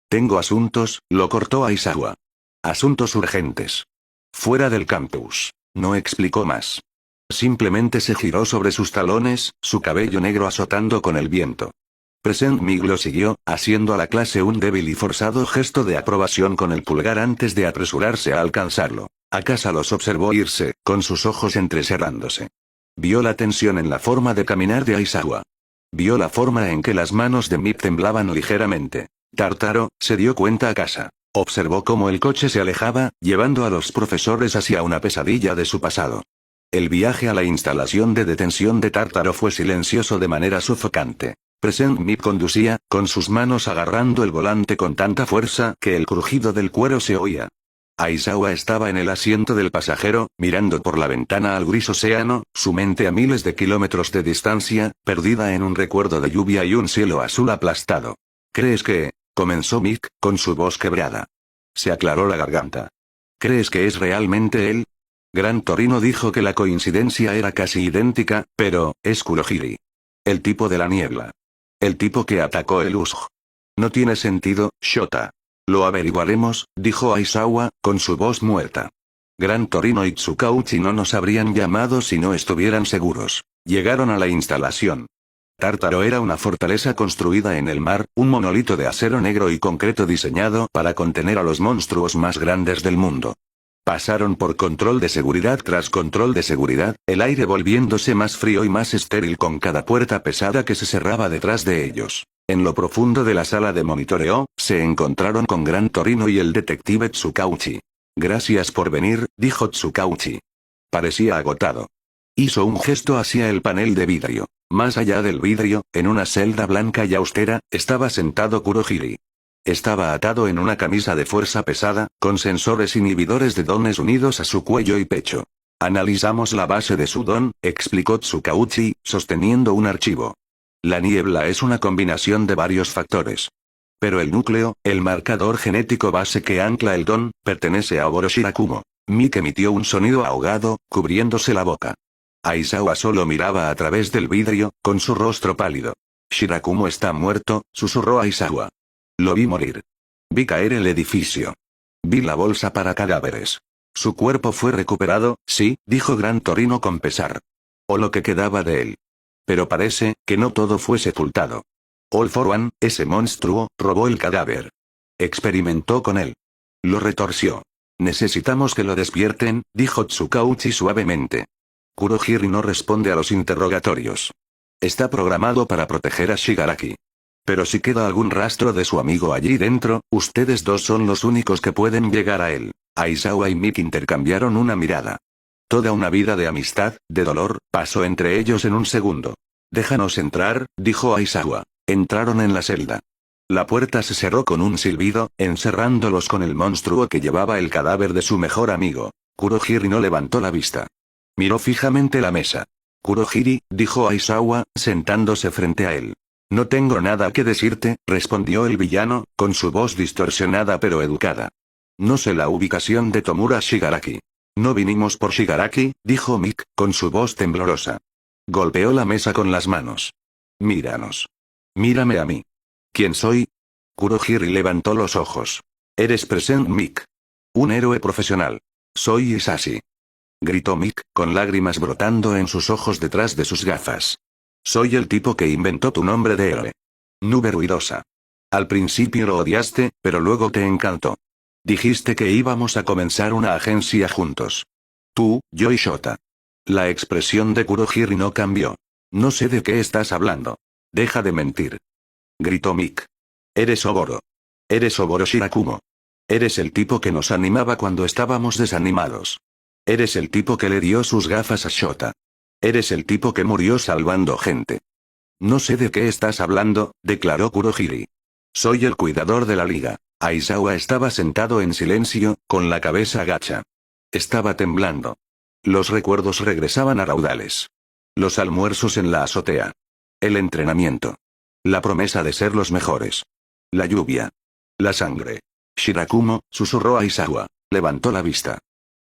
«Tengo asuntos», lo cortó Aizawa. «Asuntos urgentes. Fuera del campus». No explicó más. Simplemente se giró sobre sus talones, su cabello negro azotando con el viento. Present Mig lo siguió, haciendo a la clase un débil y forzado gesto de aprobación con el pulgar antes de apresurarse a alcanzarlo. Akasa los observó irse, con sus ojos entrecerrándose. Vio la tensión en la forma de caminar de Aizawa. Vio la forma en que las manos de Mip temblaban ligeramente. Tártaro, se dio cuenta Akasa. Observó cómo el coche se alejaba, llevando a los profesores hacia una pesadilla de su pasado. El viaje a la instalación de detención de Tártaro fue silencioso de manera sofocante. Present Mip conducía, con sus manos agarrando el volante con tanta fuerza que el crujido del cuero se oía. Aizawa estaba en el asiento del pasajero, mirando por la ventana al gris océano, su mente a miles de kilómetros de distancia, perdida en un recuerdo de lluvia y un cielo azul aplastado. ¿Crees que...? Comenzó Mick, con su voz quebrada. Se aclaró la garganta. ¿Crees que es realmente él? Gran Torino dijo que la coincidencia era casi idéntica, pero, es Kurohiri. El tipo de la niebla. El tipo que atacó el Usg. No tiene sentido, Shota. Lo averiguaremos, dijo Aizawa, con su voz muerta. Gran Torino y Tsukauchi no nos habrían llamado si no estuvieran seguros. Llegaron a la instalación. Tártaro era una fortaleza construida en el mar, un monolito de acero negro y concreto diseñado para contener a los monstruos más grandes del mundo. Pasaron por control de seguridad tras control de seguridad, el aire volviéndose más frío y más estéril con cada puerta pesada que se cerraba detrás de ellos. En lo profundo de la sala de monitoreo, se encontraron con Gran Torino y el detective Tsukauchi. Gracias por venir, dijo Tsukauchi. Parecía agotado. Hizo un gesto hacia el panel de vidrio. Más allá del vidrio, en una celda blanca y austera, estaba sentado Kurohiri. Estaba atado en una camisa de fuerza pesada, con sensores inhibidores de dones unidos a su cuello y pecho. Analizamos la base de su don, explicó Tsukauchi, sosteniendo un archivo. La niebla es una combinación de varios factores. Pero el núcleo, el marcador genético base que ancla el don, pertenece a Oroshirakumo. Mick emitió un sonido ahogado, cubriéndose la boca. Aizawa solo miraba a través del vidrio, con su rostro pálido. Shirakumo está muerto, susurró Aizawa. Lo vi morir. Vi caer el edificio. Vi la bolsa para cadáveres. Su cuerpo fue recuperado, sí, dijo Gran Torino con pesar. O lo que quedaba de él. Pero parece que no todo fue sepultado. All for One, ese monstruo, robó el cadáver. Experimentó con él. Lo retorció. Necesitamos que lo despierten, dijo Tsukauchi suavemente. Kurohiri no responde a los interrogatorios. Está programado para proteger a Shigaraki. Pero si queda algún rastro de su amigo allí dentro, ustedes dos son los únicos que pueden llegar a él. Aizawa y Mick intercambiaron una mirada. Toda una vida de amistad, de dolor, pasó entre ellos en un segundo. Déjanos entrar, dijo Aizawa. Entraron en la celda. La puerta se cerró con un silbido, encerrándolos con el monstruo que llevaba el cadáver de su mejor amigo. Kurohiri no levantó la vista. Miró fijamente la mesa. Kurohiri, dijo Aizawa, sentándose frente a él. No tengo nada que decirte, respondió el villano, con su voz distorsionada pero educada. No sé la ubicación de Tomura Shigaraki. No vinimos por Shigaraki, dijo Mick, con su voz temblorosa. Golpeó la mesa con las manos. Míranos. Mírame a mí. ¿Quién soy? Kurohiri levantó los ojos. Eres Present Mick. Un héroe profesional. Soy Isashi. Gritó Mick, con lágrimas brotando en sus ojos detrás de sus gafas. Soy el tipo que inventó tu nombre de héroe. Nube ruidosa. Al principio lo odiaste, pero luego te encantó. Dijiste que íbamos a comenzar una agencia juntos. Tú, yo y Shota. La expresión de Kurohiri no cambió. No sé de qué estás hablando. Deja de mentir. Gritó Mick. Eres Oboro. Eres Oboro Shirakumo. Eres el tipo que nos animaba cuando estábamos desanimados. Eres el tipo que le dio sus gafas a Shota. Eres el tipo que murió salvando gente. No sé de qué estás hablando, declaró Kurohiri. Soy el cuidador de la liga. Aizawa estaba sentado en silencio, con la cabeza agacha. Estaba temblando. Los recuerdos regresaban a raudales. Los almuerzos en la azotea. El entrenamiento. La promesa de ser los mejores. La lluvia. La sangre. Shirakumo, susurró Aizawa. Levantó la vista.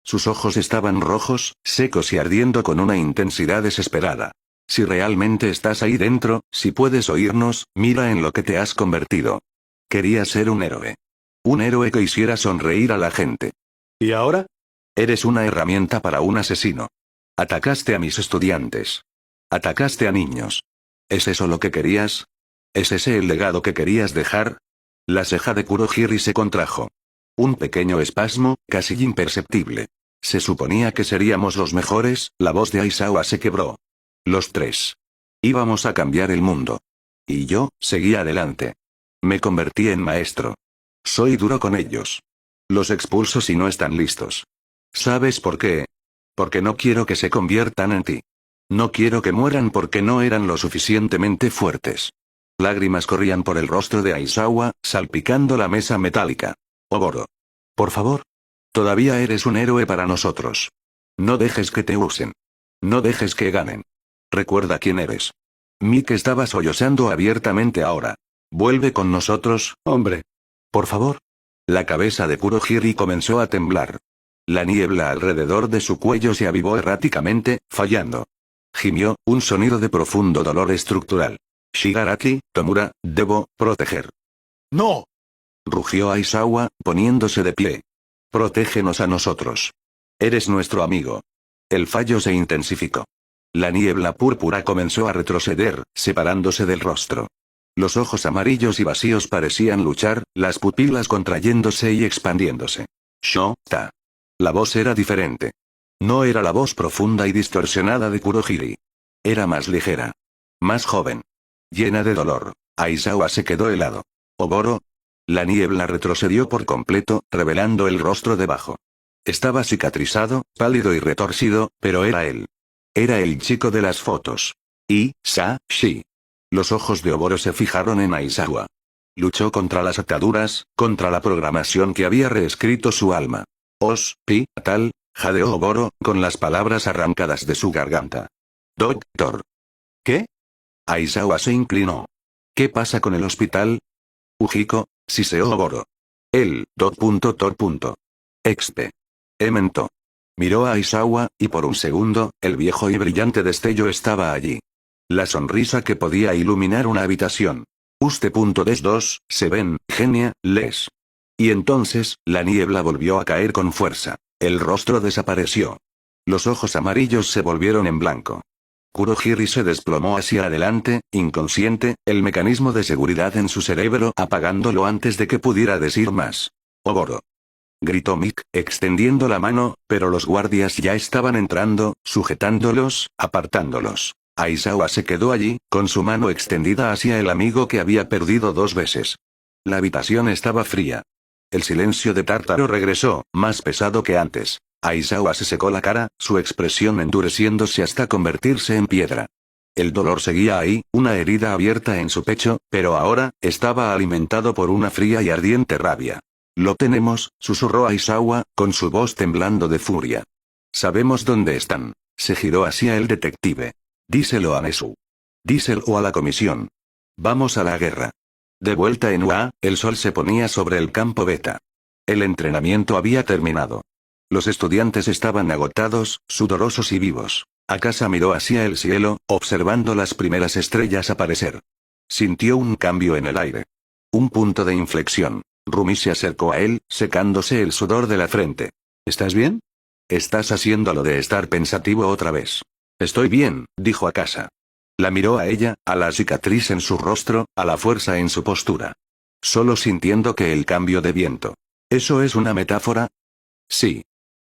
Sus ojos estaban rojos, secos y ardiendo con una intensidad desesperada. Si realmente estás ahí dentro, si puedes oírnos, mira en lo que te has convertido. Querías ser un héroe. Un héroe que hiciera sonreír a la gente. ¿Y ahora? Eres una herramienta para un asesino. Atacaste a mis estudiantes. Atacaste a niños. ¿Es eso lo que querías? ¿Es ese el legado que querías dejar? La ceja de Kurohiri se contrajo. Un pequeño espasmo, casi imperceptible. Se suponía que seríamos los mejores, la voz de Aizawa se quebró. Los tres. Íbamos a cambiar el mundo. Y yo, seguí adelante. Me convertí en maestro. Soy duro con ellos. Los expulso si no están listos. ¿Sabes por qué? Porque no quiero que se conviertan en ti. No quiero que mueran porque no eran lo suficientemente fuertes. Lágrimas corrían por el rostro de Aizawa, salpicando la mesa metálica. Oboro. Por favor. Todavía eres un héroe para nosotros. No dejes que te usen. No dejes que ganen. Recuerda quién eres. Mick estaba sollozando abiertamente ahora. Vuelve con nosotros, hombre. Por favor. La cabeza de Kurohiri comenzó a temblar. La niebla alrededor de su cuello se avivó erráticamente, fallando. Gimió, un sonido de profundo dolor estructural. Shigaraki, Tomura, debo proteger. ¡No! Rugió Aizawa, poniéndose de pie. Protégenos a nosotros. Eres nuestro amigo. El fallo se intensificó. La niebla púrpura comenzó a retroceder, separándose del rostro. Los ojos amarillos y vacíos parecían luchar, las pupilas contrayéndose y expandiéndose. Shota. La voz era diferente. No era la voz profunda y distorsionada de Kurohiri. Era más ligera. Más joven. Llena de dolor. Aizawa se quedó helado. Oboro. La niebla retrocedió por completo, revelando el rostro debajo. Estaba cicatrizado, pálido y retorcido, pero era él. Era el chico de las fotos. Shi. Los ojos de Oboro se fijaron en Aizawa. Luchó contra las ataduras, contra la programación que había reescrito su alma. Tal, jadeó Oboro, con las palabras arrancadas de su garganta. Doctor. ¿Qué? Aizawa se inclinó. ¿Qué pasa con el hospital? Ujiko, siseó Oboro. El, Expe. Mentó. Miró a Aizawa, y por un segundo, el viejo y brillante destello estaba allí. La sonrisa que podía iluminar una habitación. Se ven, genia, les. Y entonces, la niebla volvió a caer con fuerza. El rostro desapareció. Los ojos amarillos se volvieron en blanco. Kurohiri se desplomó hacia adelante, inconsciente, el mecanismo de seguridad en su cerebro apagándolo antes de que pudiera decir más. Oboro. Gritó Mick, extendiendo la mano, pero los guardias ya estaban entrando, sujetándolos, apartándolos. Aizawa se quedó allí, con su mano extendida hacia el amigo que había perdido 2 veces. La habitación estaba fría. El silencio de Tártaro regresó, más pesado que antes. Aizawa se secó la cara, su expresión endureciéndose hasta convertirse en piedra. El dolor seguía ahí, una herida abierta en su pecho, pero ahora, estaba alimentado por una fría y ardiente rabia. Lo tenemos, susurró Aizawa, con su voz temblando de furia. Sabemos dónde están. Se giró hacia el detective. Díselo a Nesu. Díselo a la comisión. Vamos a la guerra. De vuelta en UA, el sol se ponía sobre el campo beta. El entrenamiento había terminado. Los estudiantes estaban agotados, sudorosos y vivos. Akasa miró hacia el cielo, observando las primeras estrellas aparecer. Sintió un cambio en el aire. Un punto de inflexión. Rumi se acercó a él, secándose el sudor de la frente. ¿Estás bien? Estás haciendo lo de estar pensativo otra vez. Estoy bien, dijo Akasa. La miró a ella, a la cicatriz en su rostro, a la fuerza en su postura. Solo sintiendo que el cambio de viento. ¿Eso es una metáfora? Sí.